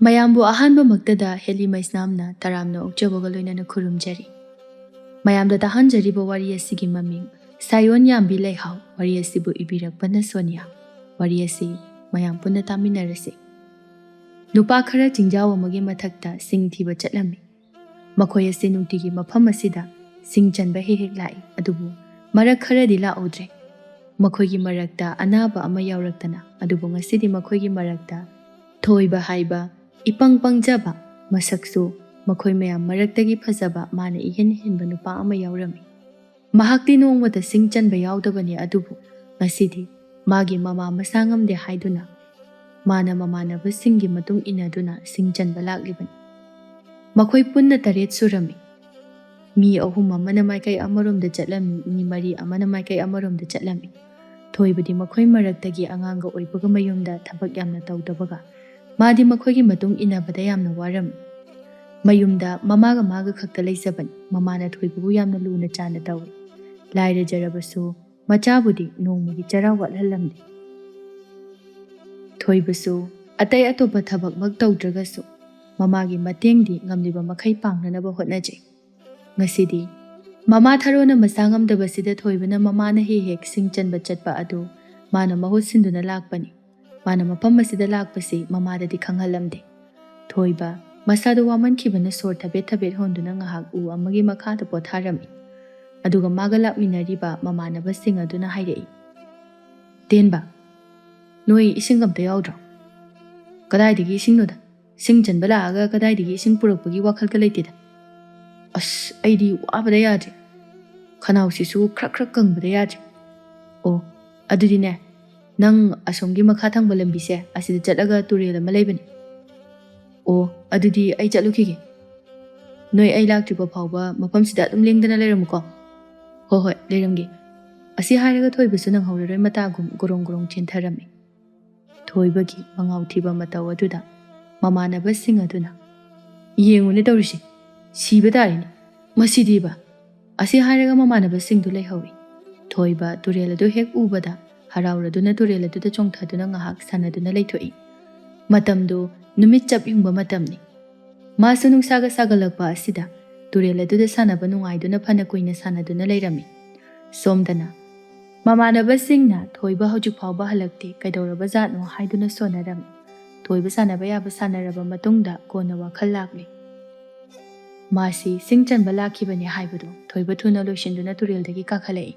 ꯃꯌꯥꯝꯕꯨ ꯑꯍꯥꯟꯕꯃꯛꯇꯗ ꯍꯦꯂꯤ ꯃꯩꯁꯅꯥꯝꯅ ꯇꯔꯥꯝꯅ ꯑꯣꯛꯆꯕꯒ ꯂꯣꯏꯅꯅ ꯈꯨꯔꯨꯝꯖꯔꯤ꯫ ꯃꯌꯥꯝꯗ ꯇꯥꯍꯟꯖꯔꯤꯕ ꯋꯥꯔꯤ ꯑꯁꯤꯒꯤ ꯃꯃꯤꯡ ꯁꯥꯌꯣꯟ ꯌꯥꯝꯕꯤ ꯂꯩꯍꯥꯎ, ꯋꯥꯔꯤ ꯑꯁꯤꯕꯨ ꯏꯕꯤꯔꯛꯄꯅ ꯁꯣꯅꯤꯌꯥ꯫ ꯋꯥꯔꯤ ꯑꯁꯤ ꯃꯌꯥꯝ ꯄꯨꯟꯅ ꯇꯥꯃꯤꯟꯅꯔꯁꯤ꯫ ꯅꯨꯄꯥ ꯈꯔ ꯆꯤꯡꯖꯥꯎ ꯑꯃꯒꯤ ꯃꯊꯛꯇ ꯁꯤꯡ ꯊꯤꯕ ꯆꯠꯂꯝꯃꯤ꯫ ꯃꯈꯣꯏ ꯑꯁꯤ ꯅꯨꯡꯇꯤꯒꯤ ꯃꯐꯝ ꯑꯁꯤꯗ ꯁꯤꯡ ꯆꯟꯕ ꯍꯦꯛ ꯂꯥꯛꯏ, ꯑꯗꯨꯕꯨ ꯃꯔꯛ ꯈꯔꯗꯤ ꯂꯥꯛꯎꯗ꯭ꯔꯦ꯫ ꯃꯈꯣꯏꯒꯤ ꯃꯔꯛꯇ ꯑꯅꯥꯕ ꯑꯃ ꯌꯥꯎꯔꯛꯇꯅ, ꯑꯗꯨꯕꯨ ꯉꯁꯤꯗꯤ ꯃꯈꯣꯏꯒꯤ ꯃꯔꯛꯇ ꯊꯣꯏꯕ ꯍꯥꯏꯕ ꯏꯄꯪ ꯄꯪꯖꯕ, ꯃꯁꯛꯁꯨ ꯃꯈꯣꯏ ꯃꯌꯥꯝ ꯃꯔꯛꯇꯒꯤ ꯐꯖꯕ, ꯃꯥꯅ ꯏꯍꯦꯟ ꯍꯦꯟꯕ ꯅꯨꯄꯥ ꯑꯃ ꯌꯥꯎꯔꯝꯃꯤ꯫ ꯃꯍꯥꯛꯇꯤ ꯅꯣꯡꯃꯇ ꯁꯤꯡ ꯆꯟꯕ ꯌꯥꯎꯗꯕꯅꯤ, ꯑꯗꯨꯕꯨ ꯉꯁꯤꯗꯤ ꯃꯥꯒꯤ ꯃꯃꯥ ꯃꯁꯥ ꯉꯝꯗꯦ ꯍꯥꯏꯗꯨꯅ ꯃꯥꯅ ꯃꯃꯥꯟꯅꯕꯁꯤꯡꯒꯤ ꯃꯇꯨꯡ ꯏꯟꯅꯗꯨꯅ ꯁꯤꯡ ꯆꯟꯕ ꯂꯥꯛꯂꯤꯕꯅꯤ꯫ ꯃꯈꯣꯏ ꯄꯨꯟꯅ 7 ꯁꯨꯔꯝꯃꯤ꯫ ꯃꯤ 3 ꯑꯃꯅ ꯃꯥꯏꯀꯩ ꯑꯃꯔꯣꯝꯗ ꯆꯠꯂꯝꯃꯤ, ꯃꯤ 4 ꯑꯃꯅ ꯃꯥꯏꯀꯩ ꯑꯃꯔꯣꯝꯗ ꯆꯠꯂꯝꯃꯤ꯫ ꯊꯣꯏꯕꯗꯤ ꯃꯈꯣꯏ ꯃꯔꯛꯇꯒꯤ ꯑꯉꯥꯡꯒ ꯑꯣꯏꯕꯒ ꯃꯌꯨꯝꯗ ꯊꯕꯛ ꯌꯥꯝꯅ ꯇꯧꯗꯕꯒ ꯃꯥꯗꯤ ꯃꯈꯣꯏꯒꯤ ꯃꯇꯨꯡ ꯏꯟꯅꯕꯗ ꯌꯥꯝꯅ ꯋꯥꯔꯝꯃꯤ꯫ ꯃꯌꯨꯝꯗ ꯃꯃꯥꯒ ꯃꯥꯒ ꯈꯛꯇ ꯂꯩꯖꯕꯅꯤ꯫ ꯃꯃꯥꯅ ꯊꯣꯏꯕꯕꯨ ꯌꯥꯝꯅ ꯂꯨꯅ ꯆꯥꯟꯅ ꯇꯧꯏ꯫ ꯂꯥꯏꯔꯖꯔꯕꯁꯨ ꯃꯆꯥꯕꯨꯗꯤ ꯅꯣꯡꯃꯒꯤ ꯆꯔꯥ ꯋꯥꯠꯍꯜꯂꯝꯗꯦ꯫ ꯊꯣꯏꯕꯁꯨ ꯑꯇꯩ ꯑꯇꯣꯞꯄ ꯊꯕꯛꯃꯛ ꯇꯧꯗ꯭ꯔꯒꯁꯨ ꯃꯃꯥꯒꯤ ꯃꯇꯦꯡꯗꯤ ꯉꯝꯂꯤꯕ ꯃꯈꯩ ꯄꯥꯡꯅꯅꯕ ꯍꯣꯠꯅꯖꯩ꯫ ꯉꯁꯤꯗꯤ ꯃꯃꯥ ꯊꯔꯣꯅ ꯃꯁꯥ ꯉꯝꯗꯕꯁꯤꯗ ꯊꯣꯏꯕꯅ ꯃꯃꯥꯅ ꯍꯦꯛ ꯁꯤꯡ ꯆꯟꯕ ꯆꯠꯄ ꯑꯗꯨ ꯃꯥꯅ ꯃꯍꯨꯠ ꯁꯤꯟꯗꯨꯅ ꯂꯥꯛꯄꯅꯤ꯫ ꯃꯥꯅ ꯃꯐꯝ ꯑꯁꯤꯗ ꯂꯥꯛꯄꯁꯤ ꯃꯃꯥꯗꯗꯤ ꯈꯪꯍꯜꯂꯝꯗꯦ꯫ ꯊꯣꯏꯕ ꯃꯁꯥꯗ ꯋꯥꯃꯟꯈꯤꯕꯅ ꯁꯣꯔ ꯊꯕꯦꯠ ꯊꯕꯦꯠ ꯍꯣꯟꯗꯨꯅ ꯉꯥꯏꯍꯥꯛ ꯎ ꯑꯃꯒꯤ ꯃꯈꯥꯗ ꯄꯣꯊꯥꯔꯝꯃꯤ꯫ ꯑꯗꯨꯒ ꯃꯥꯒ ꯂꯥꯛꯃꯤꯟꯅꯔꯤꯕ ꯃꯃꯥꯟꯅꯕꯁꯤꯡ ꯑꯗꯨꯅ ꯍꯥꯏꯔꯛꯏ, "ꯇꯦꯟꯕ, ꯅꯣꯏ ꯏꯁꯤꯡ ꯑꯝꯇ ꯌꯥꯎꯗ꯭ꯔꯣ?" "ꯀꯗꯥꯏꯗꯒꯤ ꯏꯁꯤꯡꯅꯣꯗ, ꯁꯤꯡ ꯆꯟꯕ ꯂꯥꯛꯑꯒ ꯀꯗꯥꯏꯗꯒꯤ ꯏꯁꯤꯡ ꯄꯨꯔꯛꯄꯒꯤ ꯋꯥꯈꯜꯒ ꯂꯩꯇꯦꯗ. ꯑꯁ, ꯑꯩꯗꯤ ꯋꯥꯕꯗ ꯌꯥꯗ꯭ꯔꯦ. ꯈꯅꯥꯎꯁꯤꯁꯨ ꯈ꯭ꯔꯛ ꯀꯪꯕꯗ ꯌꯥꯗ꯭ꯔꯦ. ꯑꯣ, ꯑꯗꯨꯗꯤꯅꯦ, ꯅꯪ ꯑꯁꯣꯝꯒꯤ ꯃꯈꯥ ꯊꯪꯕ ꯂꯝꯕꯤꯁꯦ ꯑꯁꯤꯗ ꯆꯠꯂꯒ ꯇꯨꯔꯦꯜ ꯑꯃ ꯂꯩꯕꯅꯤ." "ꯑꯣ, ꯑꯗꯨꯗꯤ ꯑꯩ ꯆꯠꯂꯨꯈꯤꯒꯦ. ꯅꯣꯏ ꯑꯩ ꯂꯥꯛꯇ꯭ꯔꯤꯕ ꯐꯥꯎꯕ ꯃꯐꯝꯁꯤꯗ ꯑꯗꯨꯝ ꯂꯦꯡꯗꯅ ꯂꯩꯔꯝꯃꯨꯀꯣ." "ꯍꯣꯏ ꯍꯣꯏ, ꯂꯩꯔꯝꯒꯦ." ꯑꯁꯤ ꯍꯥꯏꯔꯒ ꯊꯣꯏꯕꯁꯨ ꯅꯪꯍꯧꯔꯔꯣꯏ ꯃꯇꯥꯒꯨꯝ ꯒꯣꯔꯣꯡ ꯒꯣꯔꯣꯡ ꯆꯦꯟꯊꯔꯝꯃꯤ꯫ ꯊꯣꯏꯕꯒꯤ ꯃꯉꯥꯎ ꯊꯤꯕ ꯃꯇꯧ ꯑꯗꯨꯗ ꯃꯃꯥꯟꯅꯕꯁꯤꯡ ꯑꯗꯨꯅ, "ꯌꯦꯡꯉꯨꯅꯦ ꯇꯧꯔꯤꯁꯤ, ꯁꯤꯕ ꯇꯥꯔꯤꯅꯤ ꯃꯁꯤꯗꯤꯕ." ꯑꯁꯤ ꯍꯥꯏꯔꯒ ꯃꯃꯥꯟꯅꯕꯁꯤꯡꯗꯨ ꯂꯩꯍꯧꯏ꯫ ꯊꯣꯏꯕ ꯇꯨꯔꯦꯜ ꯑꯗꯨ ꯍꯦꯛ ꯎꯕꯗ ꯍꯔꯥꯎꯔꯗꯨꯅ ꯇꯨꯔꯦꯜ ꯑꯗꯨꯗ ꯆꯣꯡꯊꯗꯨꯅ ꯉꯥꯏꯍꯥꯛ ꯁꯥꯟꯅꯗꯨꯅ ꯂꯩꯊꯣꯛꯏ꯫ ꯃꯇꯝꯗꯨ ꯅꯨꯃꯤꯠ ꯆꯞ ꯌꯨꯡꯕ ꯃꯇꯝꯅꯤ꯫ ꯃꯥꯁꯨ ꯅꯨꯡꯁꯥꯒ ꯁꯥꯒꯠꯂꯛꯄ ꯑꯁꯤꯗ ꯇꯨꯔꯦꯜ ꯑꯗꯨꯗ ꯁꯥꯟꯅꯕ ꯅꯨꯡꯉꯥꯏꯗꯨꯅ ꯐꯅ ꯀꯨꯏꯅ ꯁꯥꯟꯅꯗꯨꯅ ꯂꯩꯔꯝꯃꯤ꯫ ꯁꯣꯝꯗꯅ ꯃꯃꯥꯟꯅꯕꯁꯤꯡꯅ ꯊꯣꯏꯕ ꯍꯧꯖꯤꯛ ꯐꯥꯎꯕ ꯍꯜꯂꯛꯇꯦ, ꯀꯩꯗꯧꯔꯕ ꯖꯥꯠꯅꯣ ꯍꯥꯏꯗꯨꯅ ꯁꯣꯟꯅꯔꯝꯃꯤ꯫ ꯊꯣꯏꯕ ꯁꯥꯟꯅꯕ ꯌꯥꯕ ꯁꯥꯟꯅꯔꯕ ꯃꯇꯨꯡꯗ ꯀꯣꯟꯅ ꯋꯥꯈꯜ ꯂꯥꯛꯂꯤ꯫ ꯃꯥꯁꯤ ꯁꯤꯡ ꯆꯟꯕ ꯂꯥꯛꯈꯤꯕꯅꯤ ꯍꯥꯏꯕꯗꯨ ꯊꯣꯏꯕ ꯊꯨꯅ ꯂꯣꯏꯁꯤꯟꯗꯨꯅ ꯇꯨꯔꯦꯜꯗꯒꯤ ꯀꯥꯈꯠꯂꯛꯏ꯫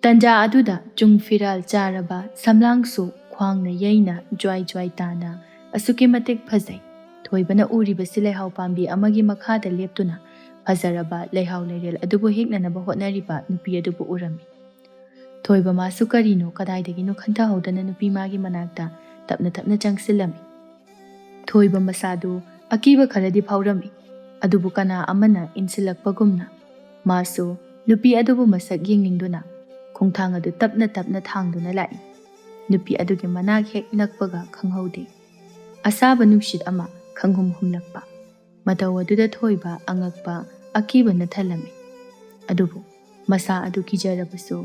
ꯇꯟꯖꯥ ꯑꯗꯨꯗ ꯆꯨꯡ ꯐꯤꯔꯥꯜ ꯆꯥꯔꯕ ꯁꯝꯂꯥꯡꯁꯨ ꯈ꯭ꯋꯥꯡꯅ ꯌꯩꯅ ꯖ꯭ꯋꯥꯏ ꯖ꯭ꯋꯥꯏ ꯇꯥꯅ ꯑꯁꯨꯛꯀꯤ ꯃꯇꯤꯛ ꯐꯖꯩ꯫ ꯊꯣꯏꯕꯅ ꯎꯔꯤꯕꯁꯤ ꯂꯩꯍꯥꯎ ꯄꯥꯝꯕꯤ ꯑꯃꯒꯤ ꯃꯈꯥꯗ ꯂꯦꯞꯇꯨꯅ ꯐꯖꯔꯕ ꯂꯩꯍꯥꯎ ꯂꯩꯔꯦꯜ ꯑꯗꯨꯕꯨ ꯍꯦꯛꯅꯅꯕ ꯍꯣꯠꯅꯔꯤꯕ ꯅꯨꯄꯤ ꯑꯗꯨꯕꯨ ꯎꯔꯝꯃꯤ꯫ ꯊꯣꯏꯕ ꯃꯥꯁꯨ ꯀꯔꯤꯅꯣ ꯀꯗꯥꯏꯗꯒꯤꯅꯣ ꯈꯟꯊꯍꯧꯗꯅ ꯅꯨꯄꯤ ꯃꯥꯒꯤ ꯃꯅꯥꯛꯇ ꯇꯞꯅ ꯇꯞꯅ ꯆꯪꯁꯤꯜꯂꯝꯃꯤ꯫ ꯊꯣꯏꯕ ꯃꯁꯥꯗꯨ ꯑꯀꯤꯕ ꯈꯔꯗꯤ ꯐꯥꯎꯔꯝꯃꯤ, ꯑꯗꯨꯕꯨ ꯀꯅꯥ ꯑꯃꯅ ꯏꯟꯁꯤꯜꯂꯛꯄꯒꯨꯝꯅ ꯃꯥꯁꯨ ꯅꯨꯄꯤ ꯑꯗꯨꯕꯨ ꯃꯁꯛ ꯌꯦꯡꯅꯤꯡꯗꯨꯅ ꯈꯣꯡꯊꯥꯡ ꯑꯗꯨ ꯇꯞꯅ ꯇꯞꯅ ꯊꯥꯡꯗꯨꯅ ꯂꯥꯛꯏ꯫ ꯅꯨꯄꯤ ꯑꯗꯨꯒꯤ ꯃꯅꯥꯛ ꯍꯦꯛ ꯅꯛꯄꯒ ꯈꯪꯍꯧꯗꯦ ꯑꯁꯥꯕ ꯅꯨꯡꯁꯤꯠ ꯑꯃ ꯈꯪꯍꯨꯝ ꯍꯨꯝꯂꯛꯄ꯫ ꯃꯇꯧ ꯑꯗꯨꯗ ꯊꯣꯏꯕ ꯑꯉꯛꯄ, ꯑꯀꯤꯕꯅ ꯊꯜꯂꯝꯃꯤ꯫ ꯑꯗꯨꯕꯨ ꯃꯁꯥ ꯑꯗꯨ ꯀꯤꯖꯔꯕꯁꯨ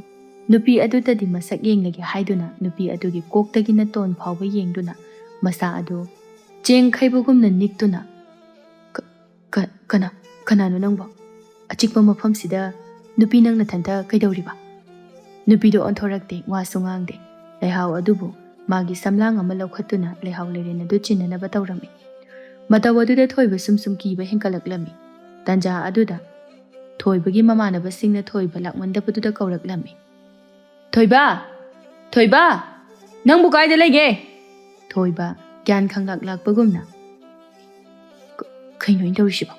ꯅꯨꯄꯤ ꯑꯗꯨꯗꯗꯤ ꯃꯁꯛ ꯌꯦꯡꯂꯒꯦ ꯍꯥꯏꯗꯨꯅ ꯅꯨꯄꯤ ꯑꯗꯨꯒꯤ ꯀꯣꯛꯇꯒꯤꯅ ꯇꯣꯟ ꯐꯥꯎꯕ ꯌꯦꯡꯗꯨꯅ ꯃꯁꯥ ꯑꯗꯨ ꯆꯦꯡ ꯈꯩꯕꯒꯨꯝꯅ ꯅꯤꯛꯇꯨꯅ, "ꯀꯅꯥꯅꯣ ꯅꯪꯕꯣ? ꯑꯆꯤꯛꯄ ꯃꯐꯝꯁꯤꯗ ꯅꯨꯄꯤ ꯅꯪ ꯅꯊꯟꯇ ꯀꯩꯗꯧꯔꯤꯕ?" ꯅꯨꯄꯤꯗꯣ ꯑꯣꯟꯊꯣꯔꯛꯇꯦ, ꯋꯥꯁꯨ ꯉꯥꯡꯗꯦ꯫ ꯂꯩꯍꯥꯎ ꯑꯗꯨꯕꯨ ꯃꯥꯒꯤ ꯁꯝꯂꯥꯡ ꯑꯃ ꯂꯧꯈꯠꯇꯨꯅ ꯂꯩꯍꯥꯎ ꯂꯩꯔꯦꯟ ꯑꯗꯨ ꯆꯤꯟꯅꯅꯕ ꯇꯧꯔꯝꯃꯤ꯫ ꯃꯇꯧ ꯑꯗꯨꯗ ꯊꯣꯏꯕ ꯁꯨꯝ ꯀꯤꯕ ꯍꯦꯟꯀꯠꯂꯛꯂꯝꯃꯤ꯫ ꯇꯟꯖꯥ ꯑꯗꯨꯗ ꯊꯣꯏꯕꯒꯤ ꯃꯃꯥꯟꯅꯕꯁꯤꯡꯅ ꯊꯣꯏꯕ ꯂꯥꯛꯃꯟꯗꯕꯗꯨꯗ ꯀꯧꯔꯛꯂꯝꯃꯤ꯫ "ꯊꯣꯏꯕ! ꯊꯣꯏꯕ! ꯅꯪꯕꯨ ꯀꯥꯏꯗ ꯂꯩꯒꯦ?" ꯊꯣꯏꯕ ꯒ꯭ꯌꯥꯟ ꯈꯪꯂꯛꯄꯒꯨꯝꯅ, "ꯀꯩꯅꯣ ꯇꯧꯔꯤꯁꯤꯕꯣ?"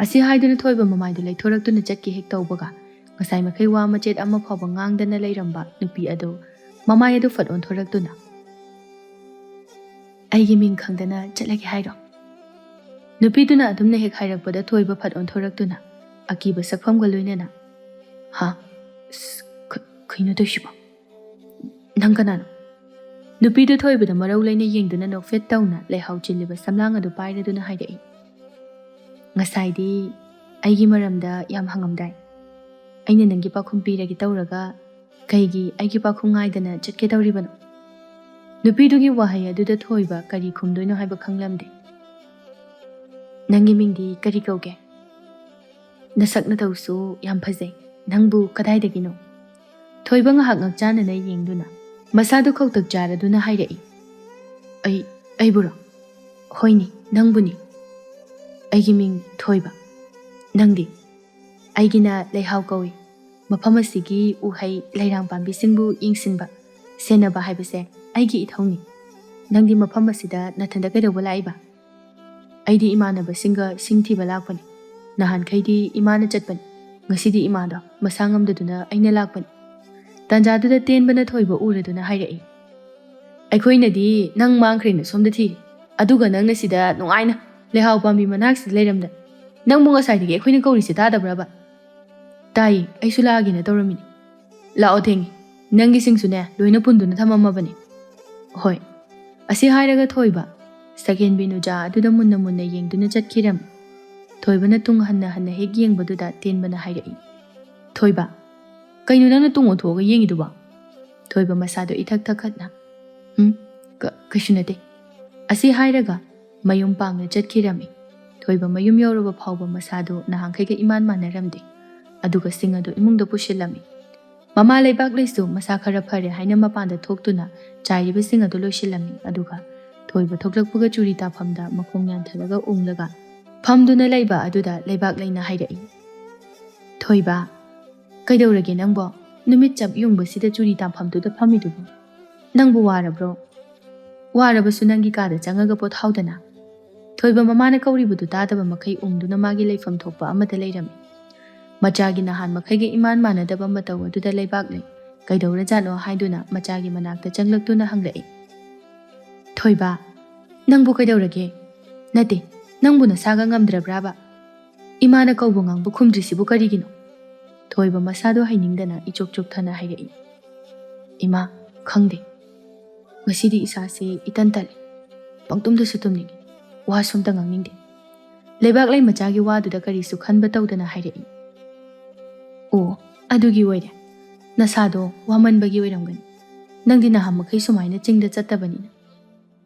ꯑꯁꯤ ꯍꯥꯏꯗꯨꯅ ꯊꯣꯏꯕ ꯃꯃꯥꯏꯗꯨ ꯂꯩꯊꯣꯔꯛꯇꯨꯅ ꯆꯠꯀꯦ ꯍꯦꯛ ꯇꯧꯕꯒ ꯉꯁꯥꯏ ꯃꯈꯩ ꯋꯥ ꯃꯆꯦꯠ ꯑꯃ ꯐꯥꯎꯕ ꯉꯥꯡꯗꯅ ꯂꯩꯔꯝꯕ ꯅꯨꯄꯤ ꯑꯗꯨ ꯃꯃꯥꯏ ꯑꯗꯨ ꯐꯠ ꯑꯣꯟꯊꯣꯔꯛꯇꯨꯅ, "ꯑꯩꯒꯤ ꯃꯤꯡ ꯈꯪꯗꯅ ꯆꯠꯂꯒꯦ ꯍꯥꯏꯔꯣ?" ꯅꯨꯄꯤꯗꯨꯅ ꯑꯗꯨꯝꯅ ꯍꯦꯛ ꯍꯥꯏꯔꯛꯄꯗ ꯊꯣꯏꯕ ꯐꯠ ꯑꯣꯟꯊꯣꯔꯛꯇꯨꯅ ꯑꯀꯤꯕ ꯁꯛꯐꯝꯒ ꯂꯣꯏꯅꯅ, "ꯍꯥ? ꯀꯩꯅꯣ ꯇꯧꯔꯤꯁꯤꯕꯣ? ꯅꯪ ꯀꯅꯥꯅꯣ?" ꯅꯨꯄꯤꯗꯨ ꯊꯣꯏꯕꯗ ꯃꯔꯧ ꯂꯩꯅ ꯌꯦꯡꯗꯨꯅ ꯅꯣꯛꯐꯦꯠ ꯇꯧꯅ ꯂꯩꯍꯥꯎ ꯆꯤꯜꯂꯤꯕ ꯁꯝꯂꯥꯡ ꯑꯗꯨ ꯄꯥꯏꯔꯗꯨꯅ ꯍꯥꯏꯔꯛꯏ꯫ "ꯉꯁꯥꯏꯗꯤ ꯑꯩꯒꯤ ꯃꯔꯝꯗ ꯌꯥꯝ ꯍꯪꯉꯝꯗꯥꯏ. ꯑꯩꯅ ꯅꯪꯒꯤ ꯄꯥꯎꯈꯨꯝ ꯄꯤꯔꯒꯦ ꯇꯧꯔꯒ ꯀꯩꯒꯤ ꯑꯩꯒꯤ ꯄꯥꯎꯈꯨꯝ ꯉꯥꯏꯗꯅ ꯆꯠꯀꯦ ꯇꯧꯔꯤꯕꯅꯣ?" ꯅꯨꯄꯤꯗꯨꯒꯤ ꯋꯥꯍꯩ ꯑꯗꯨꯗ ꯊꯣꯏꯕ ꯀꯔꯤ ꯈꯨꯝꯗꯣꯏꯅꯣ ꯍꯥꯏꯕ ꯈꯪꯂꯝꯗꯦ꯫ ꯅꯪꯒꯤ ꯃꯤꯡꯗꯤ ꯀꯔꯤ ꯀꯧꯒꯦ? ꯅꯁꯛ ꯅꯇꯧꯁꯨ ꯌꯥꯝ ꯐꯖꯩ. ꯅꯪꯕꯨ ꯀꯗꯥꯏꯗꯒꯤꯅꯣ? ꯊꯣꯏꯕ ꯉꯥꯏꯍꯥꯛ ꯉꯛꯆꯥꯅꯅ ꯌꯦꯡꯗꯨꯅ ꯃꯁꯥꯗꯨ ꯈꯧꯇꯛ ꯆꯥꯔꯗꯨꯅ ꯍꯥꯏꯔꯛꯏ. ꯑꯩꯕꯨꯔꯣ? ꯍꯣꯏꯅꯦ, ꯅꯪꯕꯨꯅꯤ. ꯑꯩꯒꯤ ꯃꯤꯡ ꯊꯣꯏꯕ. ꯅꯪꯗꯤ? ꯑꯩꯒꯤꯅ ꯂꯩꯍꯥꯎ ꯀꯧꯏ. ꯃꯐꯝ ꯑꯁꯤꯒꯤ ꯎꯍꯩ ꯂꯩꯔꯥꯡ ꯄꯥꯝꯕꯤꯁꯤꯡꯕꯨ ꯌꯦꯡꯁꯤꯟꯕ, ꯁꯦꯟꯅꯕ ꯍꯥꯏꯕꯁꯦ ꯑꯩꯒꯤ ꯏꯊꯧꯅꯤ. ꯅꯪꯗꯤ ꯃꯐꯝ ꯑꯁꯤꯗ ꯅꯊꯟꯗ ꯀꯩꯗꯧꯕ ꯂꯥꯛꯏꯕ? ꯑꯩꯗꯤ ꯏꯃꯥꯟꯅꯕꯁꯤꯡꯒ ꯁꯤꯡ ꯊꯤꯕ ꯂꯥꯛꯄꯅꯤ. ꯅꯍꯥꯟꯈꯩꯗꯤ ꯏꯃꯥꯅ ꯆꯠꯄꯅꯤ. ꯉꯁꯤꯗꯤ ꯏꯃꯥꯗꯣ ꯃꯁꯥ ꯉꯝꯗꯗꯨꯅ ꯑꯩꯅ ꯂꯥꯛꯄꯅꯤ. ꯇꯥꯟꯖꯥꯗꯨꯗ ꯇꯦꯟꯕꯅ ꯊꯣꯏꯕ ꯎꯔꯗꯨꯅ ꯍꯥꯏꯔꯛꯏ. ꯑꯩꯈꯣꯏꯅꯗꯤ ꯅꯪ ꯃꯥꯡꯈ꯭ꯔꯦꯅ ꯁꯣꯝꯗ ꯊꯤꯔꯤ. ꯑꯗꯨꯒ ꯅꯪꯅ ꯁꯤꯗ ꯅꯨꯡꯉꯥꯏꯅ ꯂꯩꯍꯥꯎ ꯄꯥꯝꯕꯤ ꯃꯅꯥꯛꯁꯤꯗ ꯂꯩꯔꯝꯗꯅ. ꯅꯪꯕꯨ ꯉꯁꯥꯏꯗꯒꯤ ꯑꯩꯈꯣꯏꯅ ꯀꯧꯔꯤꯁꯦ ꯇꯥꯗꯕ꯭ꯔꯕ? ꯇꯥꯏꯌꯦ, ꯑꯩꯁꯨ ꯂꯥꯛꯑꯒꯦꯅ ꯇꯧꯔꯝꯃꯤꯅꯤ. ꯂꯥꯛꯑꯣ ꯊꯦꯡꯉꯤ. ꯅꯪꯒꯤꯁꯤꯡꯁꯨꯅꯦ ꯂꯣꯏꯅ ꯄꯨꯟꯗꯨꯅ ꯊꯝꯃꯝꯃꯕꯅꯤ. ꯍꯣꯏ. ꯑꯁꯤ ꯍꯥꯏꯔꯒ ꯊꯣꯏꯕ ꯁꯀꯦꯟꯕꯤ ꯅꯨꯖꯥ ꯑꯗꯨꯗ ꯃꯨꯟꯅ ꯃꯨꯟꯅ ꯌꯦꯡꯗꯨꯅ ꯆꯠꯈꯤꯔꯝꯃꯤ. ꯊꯣꯏꯕꯅ ꯇꯨꯡ ꯍꯟꯅ ꯍꯟꯅ ꯍꯦꯛ ꯌꯦꯡꯕꯗꯨꯗ ꯇꯦꯟꯕꯅ ꯍꯥꯏꯔꯛꯏ. ꯊꯣꯏꯕ, ꯀꯩꯅꯣ ꯅꯪꯅ ꯇꯨꯡ ꯑꯣꯟꯊꯣꯛꯑꯒ ꯌꯦꯡꯉꯤꯗꯨꯕ? ꯊꯣꯏꯕ ꯃꯁꯥꯗꯣ ꯏꯊꯛ ꯊꯛꯈꯠꯅ ꯀꯩꯁꯨ ꯅꯠꯇꯦ. ꯑꯁꯤ ꯍꯥꯏꯔꯒ ꯃꯌꯨꯝ ꯄꯥꯡꯅ ꯆꯠꯈꯤꯔꯝꯃꯤ. ꯊꯣꯏꯕ ꯃꯌꯨꯝ ꯌꯧꯔꯕ ꯐꯥꯎꯕ ꯃꯁꯥꯗꯣ ꯅꯍꯥꯟꯈꯩꯒ ꯏꯃꯥꯟ ꯃꯥꯟꯅꯔꯝꯗꯦ. ꯑꯗꯨꯒ ꯁꯤꯡ ꯑꯗꯨ ꯏꯃꯨꯡꯗ ꯄꯨꯁꯤꯜꯂꯝꯃꯤ. ꯃꯃꯥ ꯂꯩꯕꯥꯛꯂꯩꯁꯨ ꯃꯁꯥ ꯈꯔ ꯐꯔꯦ ꯍꯥꯏꯅ ꯃꯄꯥꯟꯗ ꯊꯣꯛꯇꯨꯅ ꯆꯥꯏꯔꯤꯕꯁꯤꯡ ꯑꯗꯨ ꯂꯣꯏꯁꯤꯜꯂꯝꯃꯤ. ꯑꯗꯨꯒ ꯊꯣꯏꯕ ꯊꯣꯛꯂꯛꯄꯒ ꯆꯨꯔꯤ ꯇꯥꯐꯝꯗ ꯃꯈꯣꯡ ꯌꯥꯟꯊꯔꯒ ꯎꯡꯂꯒ ꯐꯝꯗꯨꯅ ꯂꯩꯕ ꯑꯗꯨꯗ ꯂꯩꯕꯥꯛꯂꯩꯅ ꯍꯥꯏꯔꯛꯏ. ꯊꯣꯏꯕ, ꯀꯩꯗꯧꯔꯒꯦ ꯅꯪꯕꯣ? ꯅꯨꯃꯤꯠ ꯆꯞ ꯌꯨꯡꯕꯁꯤꯗ ꯆꯨꯔꯤ ꯇꯥꯐꯝꯗꯨꯗ ꯐꯝꯃꯤꯗꯨꯕꯨ? ꯅꯪꯕꯨ ꯋꯥꯔꯕ꯭ꯔꯣ? ꯋꯥꯔꯕꯁꯨ ꯅꯪꯒꯤ ꯀꯥꯗ ꯆꯪꯉꯒ ꯄꯣꯊꯥꯎꯗꯅ. ꯊꯣꯏꯕ ꯃꯃꯥꯅ ꯀꯧꯔꯤꯕꯗꯨ ꯇꯥꯗꯕ ꯃꯈꯩ ꯎꯡꯗꯨꯅ ꯃꯥꯒꯤ ꯂꯩꯐꯝ ꯊꯣꯛꯄ ꯑꯃꯗ ꯂꯩꯔꯝꯃꯤ. ꯃꯆꯥꯒꯤ ꯅꯍꯥꯟ ꯃꯈꯩꯒ ꯏꯃꯥꯟ ꯃꯥꯟꯅꯗꯕ ꯃꯇꯧ ꯑꯗꯨꯗ ꯂꯩꯕꯥꯛꯂꯩ ꯀꯩꯗꯧꯔꯖꯥꯠꯅꯣ ꯍꯥꯏꯗꯨꯅ ꯃꯆꯥꯒꯤ ꯃꯅꯥꯛꯇ ꯆꯪꯂꯛꯇꯨꯅ ꯍꯪꯂꯛꯏ. ꯊꯣꯏꯕ, ꯅꯪꯕꯨ ꯀꯩꯗꯧꯔꯒꯦ? ꯅꯠꯇꯦ, ꯅꯪꯕꯨ ꯅꯁꯥꯒ ꯉꯝꯗ꯭ꯔꯕ꯭ꯔꯥꯕ? ꯏꯃꯥꯅ ꯀꯧꯕ ꯉꯥꯡꯕ ꯈꯨꯝꯗ꯭ꯔꯤꯁꯤꯕꯨ ꯀꯔꯤꯒꯤꯅꯣ? ꯊꯣꯏꯕ ꯃꯁꯥꯗꯣ ꯍꯩꯅꯤꯡꯗꯅ ꯏꯆꯣꯛ ꯆꯣꯛꯊꯅ ꯍꯥꯏꯔꯛꯏ. ꯏꯃꯥ, ꯈꯪꯗꯦ. ꯉꯁꯤꯗꯤ ꯏꯁꯥꯁꯤ ꯏꯇꯟ ꯇꯜꯂꯤ. ꯄꯪꯇꯨꯝꯗꯁꯨ ꯇꯨꯝꯅꯤꯡꯉꯤ. ꯋꯥꯁꯨ ꯑꯝꯇ ꯉꯥꯡꯅꯤꯡꯗꯦ. ꯂꯩꯕꯥꯛꯂꯩ ꯃꯆꯥꯒꯤ ꯋꯥꯗꯨꯗ ꯀꯔꯤꯁꯨ ꯈꯟꯕ ꯇꯧꯗꯅ ꯍꯥꯏꯔꯛꯏ. ꯑꯣ, ꯑꯗꯨꯒꯤ ꯑꯣꯏꯔꯦ. ꯅꯁꯥꯗꯣ ꯋꯥꯃꯟꯕꯒꯤ ꯑꯣꯏꯔꯝꯒꯅꯤ. ꯅꯪꯗꯤ ꯅꯍꯥꯟ ꯃꯈꯩ ꯁꯨꯃꯥꯏꯅ ꯆꯤꯡꯗ ꯆꯠꯇꯕꯅꯤꯅ.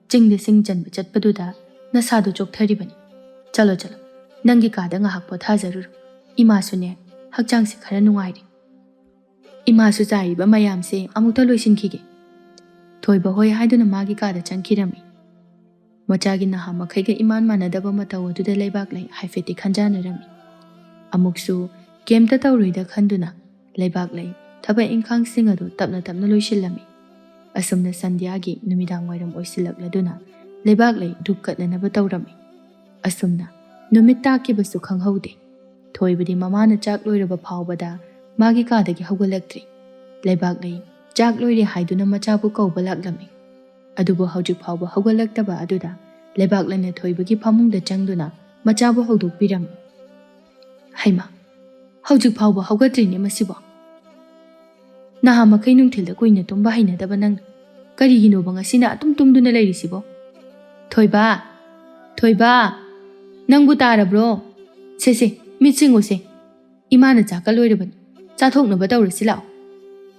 ꯆꯤꯡꯗ ꯁꯤꯡ ꯆꯟꯕ ꯆꯠꯄꯗꯨꯗ ꯅꯁꯥꯗꯣ ꯆꯣꯛꯊꯔꯤꯕꯅꯤ. ꯆꯠꯂꯣ, ꯅꯪꯒꯤ ꯀꯥꯗ ꯉꯥꯏꯍꯥꯛ ꯄꯣꯊꯥꯖꯔꯨꯔꯣ. ꯏꯃꯥꯁꯨꯅꯦ ꯍꯛꯆꯥꯡꯁꯦ ꯈꯔ ꯅꯨꯡꯉꯥꯏꯔꯤ. ꯏꯃꯥꯁꯨ ꯆꯥꯏꯔꯤꯕ ꯃꯌꯥꯝꯁꯦ ꯑꯃꯨꯛꯇ ꯂꯣꯏꯁꯤꯟꯈꯤꯒꯦ. ꯊꯣꯏꯕ ꯍꯣꯏ ꯍꯥꯏꯗꯨꯅ ꯃꯥꯒꯤ ꯀꯥꯗ ꯆꯪꯈꯤꯔꯝꯃꯤ. ꯃꯆꯥꯒꯤ ꯅꯍꯥꯟ ꯃꯈꯩꯒ ꯏꯃꯥꯟ ꯃꯥꯟꯅꯗꯕ ꯃꯇꯧ ꯑꯗꯨꯗ ꯂꯩꯕꯥꯛꯂꯩ ꯍꯥꯏꯐꯦꯠꯇꯤ ꯈꯟꯖꯥꯟꯅꯔꯝꯃꯤ. ꯑꯃꯨꯛꯁꯨ ꯀꯩꯝꯇ ꯇꯧꯔꯣꯏꯗ ꯈꯟꯗꯨꯅ ꯂꯩꯕꯥꯛꯂꯩ ꯊꯕꯛ ꯏꯪꯈꯥꯡꯁꯤꯡ ꯑꯗꯨ ꯇꯞꯅ ꯇꯞꯅ ꯂꯣꯏꯁꯤꯜꯂꯝꯃꯤ. ꯑꯁꯨꯝꯅ ꯁꯟꯙ꯭ꯌꯥꯒꯤ ꯅꯨꯃꯤꯗꯥꯡ ꯋꯥꯏꯔꯝ ꯑꯣꯏꯁꯤꯜꯂꯛꯂꯗꯨꯅ ꯂꯩꯕꯥꯛꯂꯩ ꯙꯨꯞ ꯀꯠꯅꯅꯕ ꯇꯧꯔꯝꯃꯤ. ꯑꯁꯨꯝꯅ ꯅꯨꯃꯤꯠ ꯇꯥꯈꯤꯕꯁꯨ ꯈꯪꯍꯧꯗꯦ. ꯊꯣꯏꯕꯗꯤ ꯃꯃꯥꯅ ꯆꯥꯛ ꯂꯣꯏꯔꯕ ꯐꯥꯎꯕꯗ ꯃꯥꯒꯤ ꯀꯥꯗꯒꯤ ꯍꯧꯒꯠꯂꯛꯇ꯭ꯔꯤ. ꯂꯩꯕꯥꯛꯂꯩ ꯆꯥꯛ ꯂꯣꯏꯔꯦ ꯍꯥꯏꯗꯨꯅ ꯃꯆꯥꯕꯨ ꯀꯧꯕ ꯂꯥꯛꯂꯝꯃꯤ. ꯑꯗꯨꯕꯨ ꯍꯧꯖꯤꯛ ꯐꯥꯎꯕ ꯍꯧꯒꯠꯂꯛꯇꯕ ꯑꯗꯨꯗ ꯂꯩꯕꯥꯛꯂꯩꯅ ꯊꯣꯏꯕꯒꯤ ꯐꯃꯨꯡꯗ ꯆꯪꯗꯨꯅ ꯃꯆꯥꯕꯨ ꯍꯧꯗꯣꯛꯄꯤꯔꯝꯃꯤ. ꯍꯩꯃꯥ, ꯍꯧꯖꯤꯛ ꯐꯥꯎꯕ ꯍꯧꯒꯠꯇ꯭ꯔꯤꯅꯦ ꯃꯁꯤꯕꯣ. ꯅꯍꯥꯟ ꯃꯈꯩ ꯅꯨꯡꯊꯤꯜꯗ ꯀꯨꯏꯅ ꯇꯨꯝꯕ ꯍꯩꯅꯗꯕ ꯅꯪ ꯀꯔꯤꯒꯤꯅꯣꯕ ꯉꯁꯤꯅ ꯑꯗꯨꯝ ꯇꯨꯝꯗꯨꯅ ꯂꯩꯔꯤꯁꯤꯕꯣ? ꯊꯣꯏꯕ, ꯊꯣꯏꯕ, ꯅꯪꯕꯨ ꯇꯥꯔꯕ꯭ꯔꯣ? ꯁꯦ, ꯃꯤꯠ ꯁꯤꯡꯉꯨꯁꯦ. ꯏꯃꯥꯅ ꯆꯥꯛꯀ ꯂꯣꯏꯔꯕꯅꯤ. ꯆꯥꯊꯣꯛꯅꯕ ꯇꯧꯔꯁꯤ ꯂꯥꯛꯑꯣ.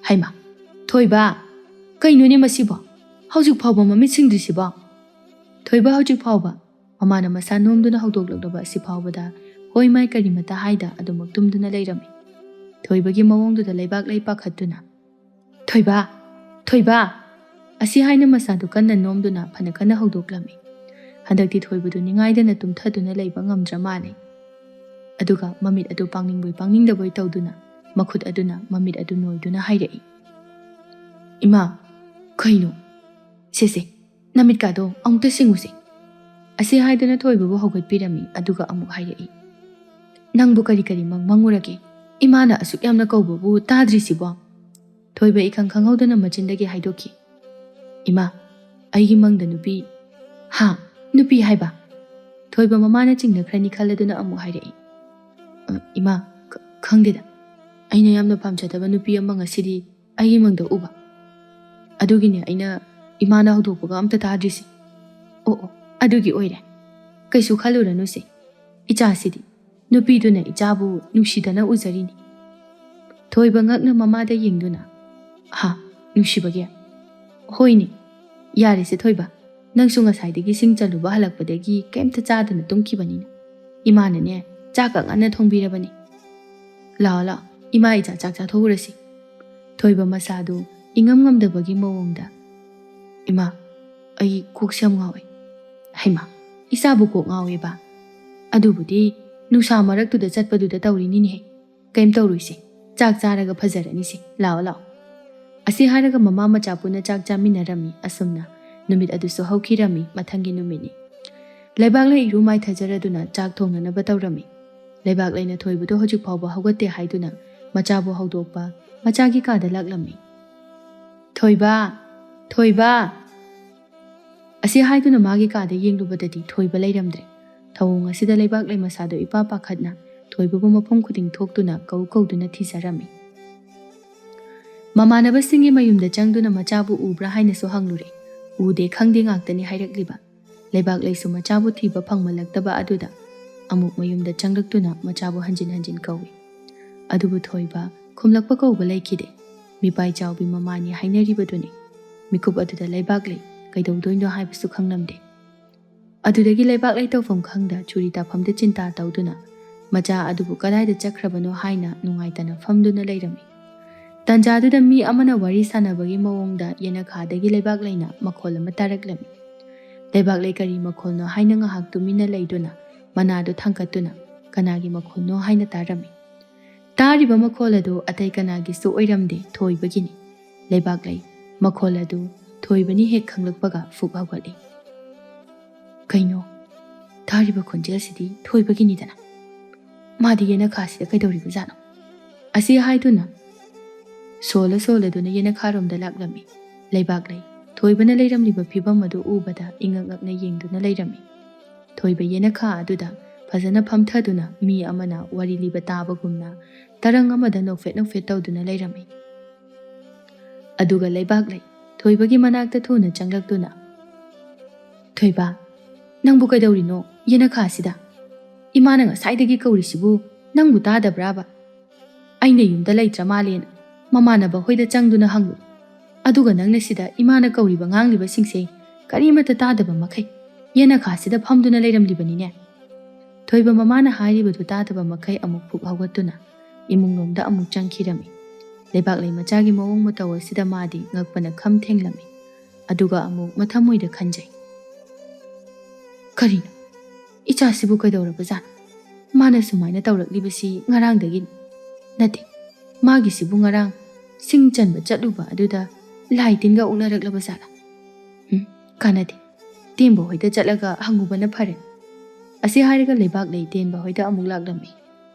ꯍꯩꯃꯥ, ꯊꯣꯏꯕ, ꯀꯩꯅꯣꯅꯦ ꯃꯁꯤꯕꯣ? ꯍꯧꯖꯤꯛ ꯐꯥꯎꯕ ꯃꯃꯤꯠ ꯁꯤꯡꯗ꯭ꯔꯤꯁꯤꯕꯣ? ꯊꯣꯏꯕ ꯍꯧꯖꯤꯛ ꯐꯥꯎꯕ ꯃꯃꯥꯅ ꯃꯁꯥ ꯅꯣꯝꯗꯨꯅ ꯍꯧꯗꯣꯛꯂꯛꯂꯕ ꯑꯁꯤ ꯐꯥꯎꯕꯗ ꯍꯣꯏ ꯃꯥꯏ ꯀꯔꯤꯃꯇ ꯍꯥꯏꯗ ꯑꯗꯨꯃꯛ ꯇꯨꯝꯗꯨꯅ ꯂꯩꯔꯝꯃꯤ. ꯊꯣꯏꯕꯒꯤ ꯃꯑꯣꯡꯗꯨꯗ ꯂꯩꯕꯥꯛꯂꯩ ꯄꯥꯈꯠꯇꯨꯅ ꯊꯣꯏꯕ, ꯊꯣꯏꯕ, ꯑꯁꯤ ꯍꯥꯏꯅ ꯃꯁꯥꯗꯨ ꯀꯟꯅ ꯅꯣꯝꯗꯨꯅ ꯐꯅ ꯀꯟꯅ ꯍꯧꯗꯣꯛꯂꯝꯃꯤ. ꯍꯟꯗꯛꯇꯤ ꯊꯣꯏꯕꯗꯨ ꯅꯤꯡꯉꯥꯏꯗꯅ ꯇꯨꯝꯊꯗꯨꯅ ꯂꯩꯕ ꯉꯝꯗ꯭ꯔ ꯃꯥꯜꯂꯦ. ꯑꯗꯨꯒ ꯃꯃꯤꯠ ꯑꯗꯨ ꯄꯥꯡꯅꯤꯡꯕꯣꯏ ꯄꯥꯡꯅꯤꯡꯗꯕꯣꯏ ꯇꯧꯗꯨꯅ ꯃꯈꯨꯠ ꯑꯗꯨꯅ ꯃꯃꯤꯠ ꯑꯗꯨ ꯅꯣꯏꯗꯨꯅ ꯍꯥꯏꯔꯛꯏ. ꯏꯃꯥ, ꯀꯩꯅꯣ? ꯁꯦ, ꯅꯃꯤꯠꯀꯥꯗꯣ ꯑꯃꯨꯛꯇ ꯁꯤꯡꯉꯨꯁꯦ. ꯑꯁꯤ ꯍꯥꯏꯗꯨꯅ ꯊꯣꯏꯕꯕꯨ ꯍꯧꯒꯠꯄꯤꯔꯝꯃꯤ. ꯑꯗꯨꯒ ꯑꯃꯨꯛ ꯍꯥꯏꯔꯛꯏ. ꯅꯪꯕꯨ ꯀꯔꯤ ꯃꯪꯉꯨꯔꯒꯦ? ꯏꯃꯥꯅ ꯑꯁꯨꯛ ꯌꯥꯝꯅ ꯀꯧꯕꯕꯨ ꯇꯥꯗ꯭ꯔꯤꯁꯤꯕꯣ? ꯊꯣꯏꯕ ꯏꯈꯪ ꯈꯪꯍꯧꯗꯅ ꯃꯆꯤꯟꯗꯒꯤ ꯍꯥꯏꯗꯣꯛꯈꯤ. ꯏꯃꯥ, ꯑꯩꯒꯤ ꯃꯪꯗ ꯅꯨꯄꯤ. ꯍꯥ, ꯅꯨꯄꯤ ꯍꯥꯏꯕ? ꯊꯣꯏꯕ ꯃꯃꯥꯅ ꯆꯤꯡꯅꯈ꯭ꯔꯅꯤ ꯈꯜꯂꯗꯨꯅ ꯑꯃꯨꯛ ꯍꯥꯏꯔꯛꯏ. ꯏꯃꯥ, ꯈꯪꯗꯦꯗ. ꯑꯩꯅ ꯌꯥꯝꯅ ꯄꯥꯝꯖꯗꯕ ꯅꯨꯄꯤ ꯑꯃ ꯉꯁꯤꯗꯤ ꯑꯩꯒꯤ ꯃꯪꯗ ꯎꯕ. ꯑꯗꯨꯒꯤꯅꯦ ꯑꯩꯅ ꯏꯃꯥꯅ ꯍꯧꯗꯣꯛꯄꯒ ꯑꯝꯇ ꯇꯥꯗ꯭ꯔꯤꯁꯤ. ꯑꯣ, ꯑꯗꯨꯒꯤ ꯑꯣꯏꯔꯦ. ꯀꯩꯁꯨ ꯈꯜꯂꯨꯔꯅꯨꯁꯦ. ꯏꯆꯥꯁꯤꯗꯤ ꯅꯨꯄꯤꯗꯨꯅ ꯏꯆꯥꯕꯨ ꯅꯨꯡꯁꯤꯗꯅ ꯎꯖꯔꯤꯅꯤ. ꯊꯣꯏꯕ ꯉꯛꯅ ꯃꯃꯥꯗ ꯌꯦꯡꯗꯨꯅ ꯍꯥ, ꯅꯨꯡꯁꯤꯕꯒꯤ? ꯍꯣꯏꯅꯦ. ꯌꯥꯔꯦꯁꯦ ꯊꯣꯏꯕ, ꯅꯪꯁꯨ ꯉꯁꯥꯏꯗꯒꯤ ꯁꯤꯡ ꯆꯜꯂꯨꯕ ꯍꯜꯂꯛꯄꯗꯒꯤ ꯀꯩꯝꯇ ꯆꯥꯗꯅ ꯇꯨꯝꯈꯤꯕꯅꯤꯅ Imanane, chaka ngana thongbirabani. Lao lao, ima ija chak chathogurasi. Thoiba masadu ingam ngamdabagi mawongda. Ima, ai koksam ngawe. Haima, isabu kok ngawe ba. Adubudi nusa maraktuda chatpaduda tawrinini he. Kaim tawruisi. Chak charaga phajarani si. Lao lao. Asi haraga mama macha puna chak chaminarami asumna. Numit aduso hawkirami mathangi numini. Laibak lai iru mai thajaraduna chak thongnanaba tawrami. Laibak laina thoibudo hojik phawba hawgatte haiduna machabu hawdokpa machagi kada laklami. Thoiba, thoiba. Asi haiduna magi kada yenglubadadi thoiba lairamdre. Thawong asida laibak lai masado ipa pakhatna thoibabu mafam khuding thoktuna kauduna thisarami. Mamanabasingi mayumda changduna machabu ubra hainaso hanglure. Ude khangde ngaktani hairakliba. Laibak laisu machabu thiba phangmalaktaba aduda amuk mayumda changlaktuna machabu hanjin kawi. Adubu thoiba khumlakpa kauba laikide. Mipai chawbi mamani hainaribaduni. Mikup aduda laibak lai kaidawdoino haibasu khanglamde. Adudagi laibak lai tawfam khangda churi tafamda chinta tawduna macha adubu kadaida chakrabano haina nungaitana famduna lairami. Tanjaduda mi amana wari sanabagi mawongda yena khadagi laibak laina makhol ama taraklami. Laibak lai kari makholno haina ngahak tumina laiduna manado thangkatuna kanagi makholno haina tarami. Tariba makhol adu atai kanagi su oiramde thoibagini. Laibak lai makhol adu thoibani hek khanglakpaga fuk hawgali. Kaino tariba khonjel sidi thoibagini dana. Madi yena khasida kaidawriba jano. Asi haiduna Sola duna yena kharomda laklami. Laibak lai thoibana lairamliba phibam adu ubada ingangakna yengduna lairami. Thoiba yena kha aduda phajana phamthaduna mi amana wari liba tabagumna tarang amada nofet tawduna lairami. Aduga laibak lai thoibagi manakta thuna changlaktuna. Thoiba, nangbu kaidawrino yena kha sida. Imana ngasaidagi kaurisibu nangbu tadabraba. Aina yumda laitra malena. Mamanaba hoida changduna hanglu. Aduga nangna sida imana kauriba ngangliba singse karimata tadaba makai. Yena khasida phamduna lairamlibanine. Thoiba mamana hairibadu tadaba makai amuk phuk hawgatuna imunglomda amuk changkhirami. Laibak lai machagi mawong matawa sida madi ngakpana kham thenglami. Aduga amuk mathamoida khanjai. Karino icha sibu kaidawraba jan. Mana sumaina tawraklibasi ngarangdagi nate. Magi sibu ngarang sing chanba chatluba aduda lai tinga unaraklaba sala. Kanadi tembo hoida chatlaga hangubana phare. Asi hariga laibak lai tenba hoida amuk laklami.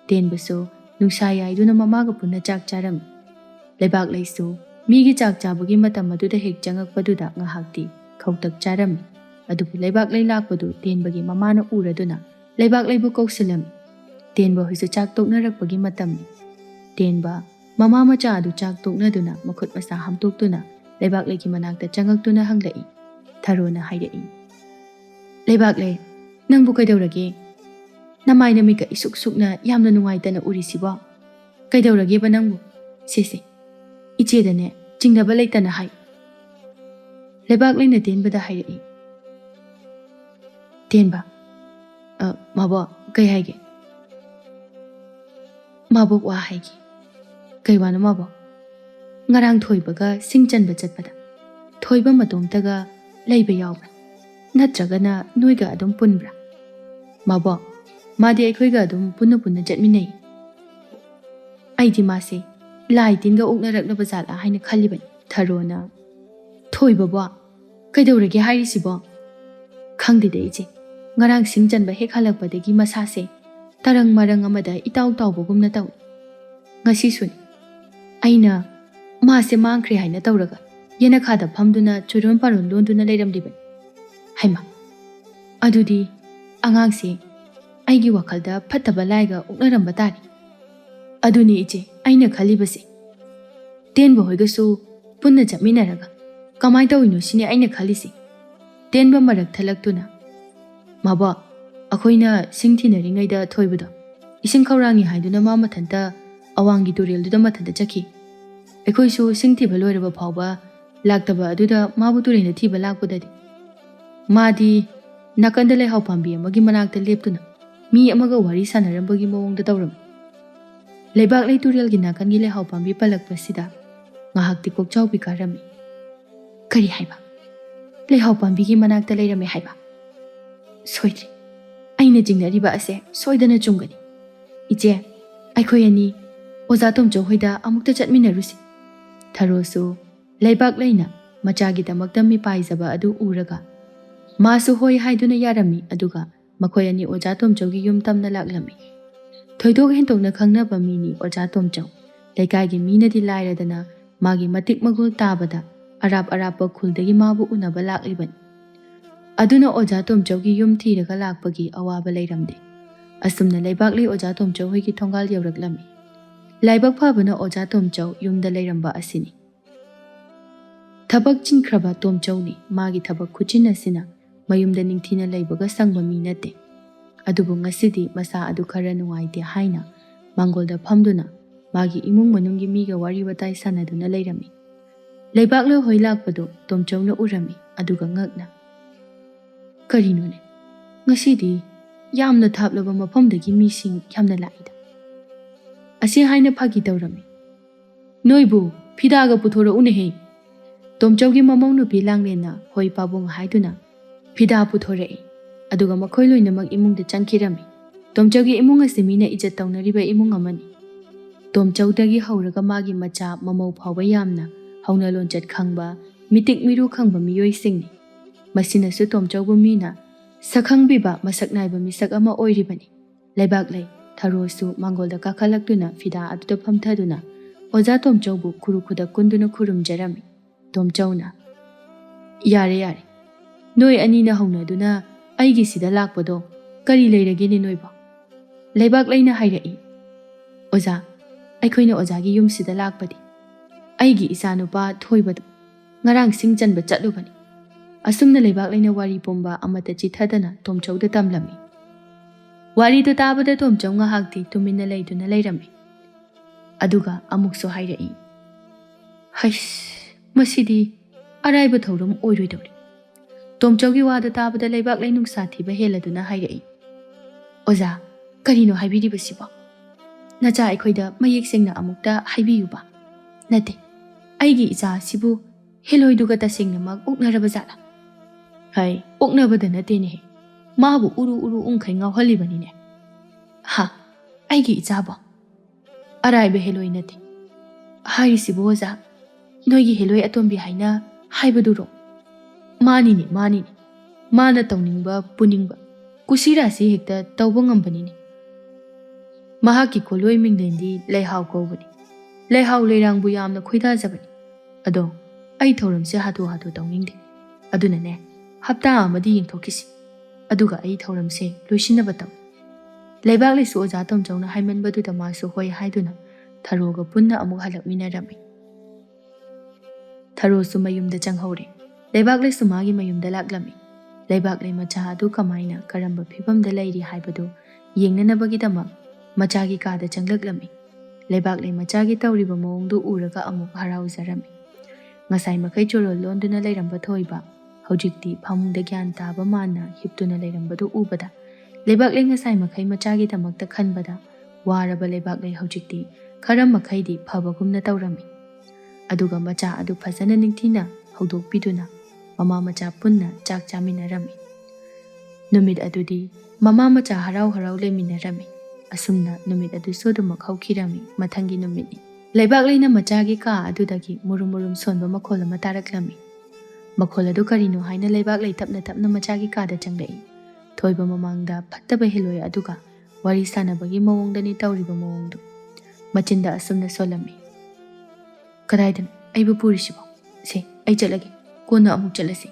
Tenbaso nungsa yaiduna mamaga punna chak charami. Laibak laisu migi chak chabagi matam aduda hek changakpaduda ngahakti khautak charami. Adubu laibak lai lakpadu tenbagi mamana uraduna laibak laibu kausilami. Tenba hoisu chak toknarakpagi matamni. Tenba mama macha adu chak toknaduna makhut masa hamtoktuna laibak lai ki manakta changaktuna hanglai. Tharona hairai. Laibak lai nangbu kaidawrage? Namai namika isuk sukna yamna nungaitana urisibo. Kaidawrage ba nangbu? Sese. Ichedane chingnaba laitana hai. Laibak lai na tenbada hairai. Tenba. Mabo kai haige. Mabo wa haige. Kaiwana mabo. Ngarang thoibaga singchanba chatpada. Thoiba matomtaga laiba yawbra. Natragana noiga adum punbra. Mabo. Madi aikhoiga adum punna chatminai. Aidi mase lai tinga uknaraklaba jala haina khallibani. Tharona. Thoiba bo. Kaidawrage hairisibo. Khangdida ije. Ngarang singchanba hek halakpadagi masase tarang marang amada itaw tawbagumna taw. Ngasisuni. Aina maase mangkhre haina tawraga yena khada phamduna churon paron londuna lairamliban. Haima. Adudi angangse aigi wakhalda phattaba laiga uknaramba tari. Aduni ije aina khalibase. Tenba hoigasu punna chapminaraga kamai tawino sine aina khalisi. Tenba marak thalaktuna. Mabo akhoina singthinaringaida thoibudo ising khawrangi haiduna ma mathanta awangi turelduda mathanta chakhi. Ekhoisu singthiba loiraba phawba laktaba aduda mabu turena thiba lakpudadi. Madi nakanda lai hau pambi amagi manakta leptuna mi amaga wari sanarambagi mawongda tawrami. Leibak lei turelgi nakangi leihau pambi palakpasida ngahakti kokchaubi karami. Kari haiba? Leihau pambigi manakta leirame haiba. Soidri. Aina jingnariba ase soidana chungani. Iche, aikhoi ani oza tomchau hoida amukta chatminarusi. Tharosu leibak leina machagi damakta mi paizaba adu uraga masu hoi haiduna yarami aduga makhoi ani oja tomchaugi yum tamna laklami. Thoidog hentokna khangnaba mini oja tomchau leikaigi minadi lairadana magi matik magul tabada arap khuldagi mabu unaba laklibani. Aduna oja tomchaugi yum thiraga lakpagi awaba leiramde. Asumna leibak lei oja tomchau hoigi thongal yawraklami. Laibak phabana oja tomchau yumda leiramba asini. Thabak chinkraba tomchauni magi thabak khuchin asina mayumda ningthina leibaga sangba mi nate. Adubu ngasidi masa adu khara nungaite haina mangolda phamduna magi imung manungi miga wari watai sanaduna leirami. Leibak lo hoi lakpado tomchauna urami aduga ngakna. Karinone ngasidi yamna thaplaba mafamdagi mising yamna laida. Asi haina phagi tawrami. Noibu phidaga puthora unehe. Tomchaugi mamong nupi langlena hoi pabung haiduna phida puthore aduga makhoi loinamak imungda chankirami. Tomchaugi imung asi mina ijat tawnariba imung amani. Tomchaudagi hauraga magi macha mamau phawba yamna hauna lonchat khangba mitik miru khangba miyoi singni. Masinasu tomchaubu mina sakhangbiba masaknaiba misak ama oiribani. Leibak lei tharosu mangolda kakhalakduna phida aduda phamthaduna oja tomchaubu khurukhuda kunduna khurumjarami. Tomchauna yare noi anina haunaduna aigi sida lakpado kari leiragene noiba. Leibak leina hairai. Oza aikhoina ojagi yum sida lakpadi aigi isanupa thoibadu ngarang singchanba chatlubani. Asumna leibak leina wari pomba amata chithadana tomchauda tamlami. Wari to tabada tomchau ngahakti tumina leiduna leirami. Aduga amukso hairai. Haish masidi araiba thauram oiroidori. Tomchaugi wada tabada leibak leinung sathiba heladuna hairai. Oza karino haibiribasiba? Nacha aikhoida mayek sengna amukta haibiyuba. Nate aigi icha sibu heloiduga tasengnamak uknaraba jala. Hai uknabada natene he. Mabu uru ungkhai ngawhalibanine. Ha aigi icha ba. Araiba heloi nate. Hai sibu oza noigi heloi atombi haina haibaduro. Manini mana tawningba puningba kusirasi hekta tawba ngambanini. Mahaki koloi minglendi leihau kawbani. Leihau leirangbu yamna khoidajabani. Ado ai thauramse hatu tawningde. Adunane hapta amadi yengthokisi. Aduga ai thauramse loisinaba taw. Leibak leisu oja tomchauna haimanbaduda masu hoi haiduna tharoga punna amuk halakminarami. Tharosu mayumda changhore. Leibak leisu magi mayumda laklami. Leibak lei macha adu kamaina karamba phibamda leiri haibadu yengnanabagidamak machagi kada changlaklami. Leibak lei machagi tawriba mawongdu uraga amuk harauzarami. Ngasai makai chorol londuna leiramba thoiba hojikti phamungda gyan taba mana hiptuna leirambadu ubada leibak lei ngasai makai machagi damakta khanbada waraba leibak lei hojikti kharam makhaidi phabagumna tawrami. Aduga macha adu phajana ningthina hawdokpiduna mama macha punna chak chaminarami. Numit adudi mama macha harau leminarami. Asumna numit adu sodumak hawkhirami mathangi numitni. Leibak leina machagi ka adudagi murum sonba makhol ama taraklami. Makhol adu karino haina leibak lei tapna machagi kada changlai. Thoiba mamangda phattaba heloi aduga wari sanabagi mawongdani tawriba mawongdu. Machinda asumna solami. Kadaidan aibu purisibo. Se ai chalagi kona amuk chalasi.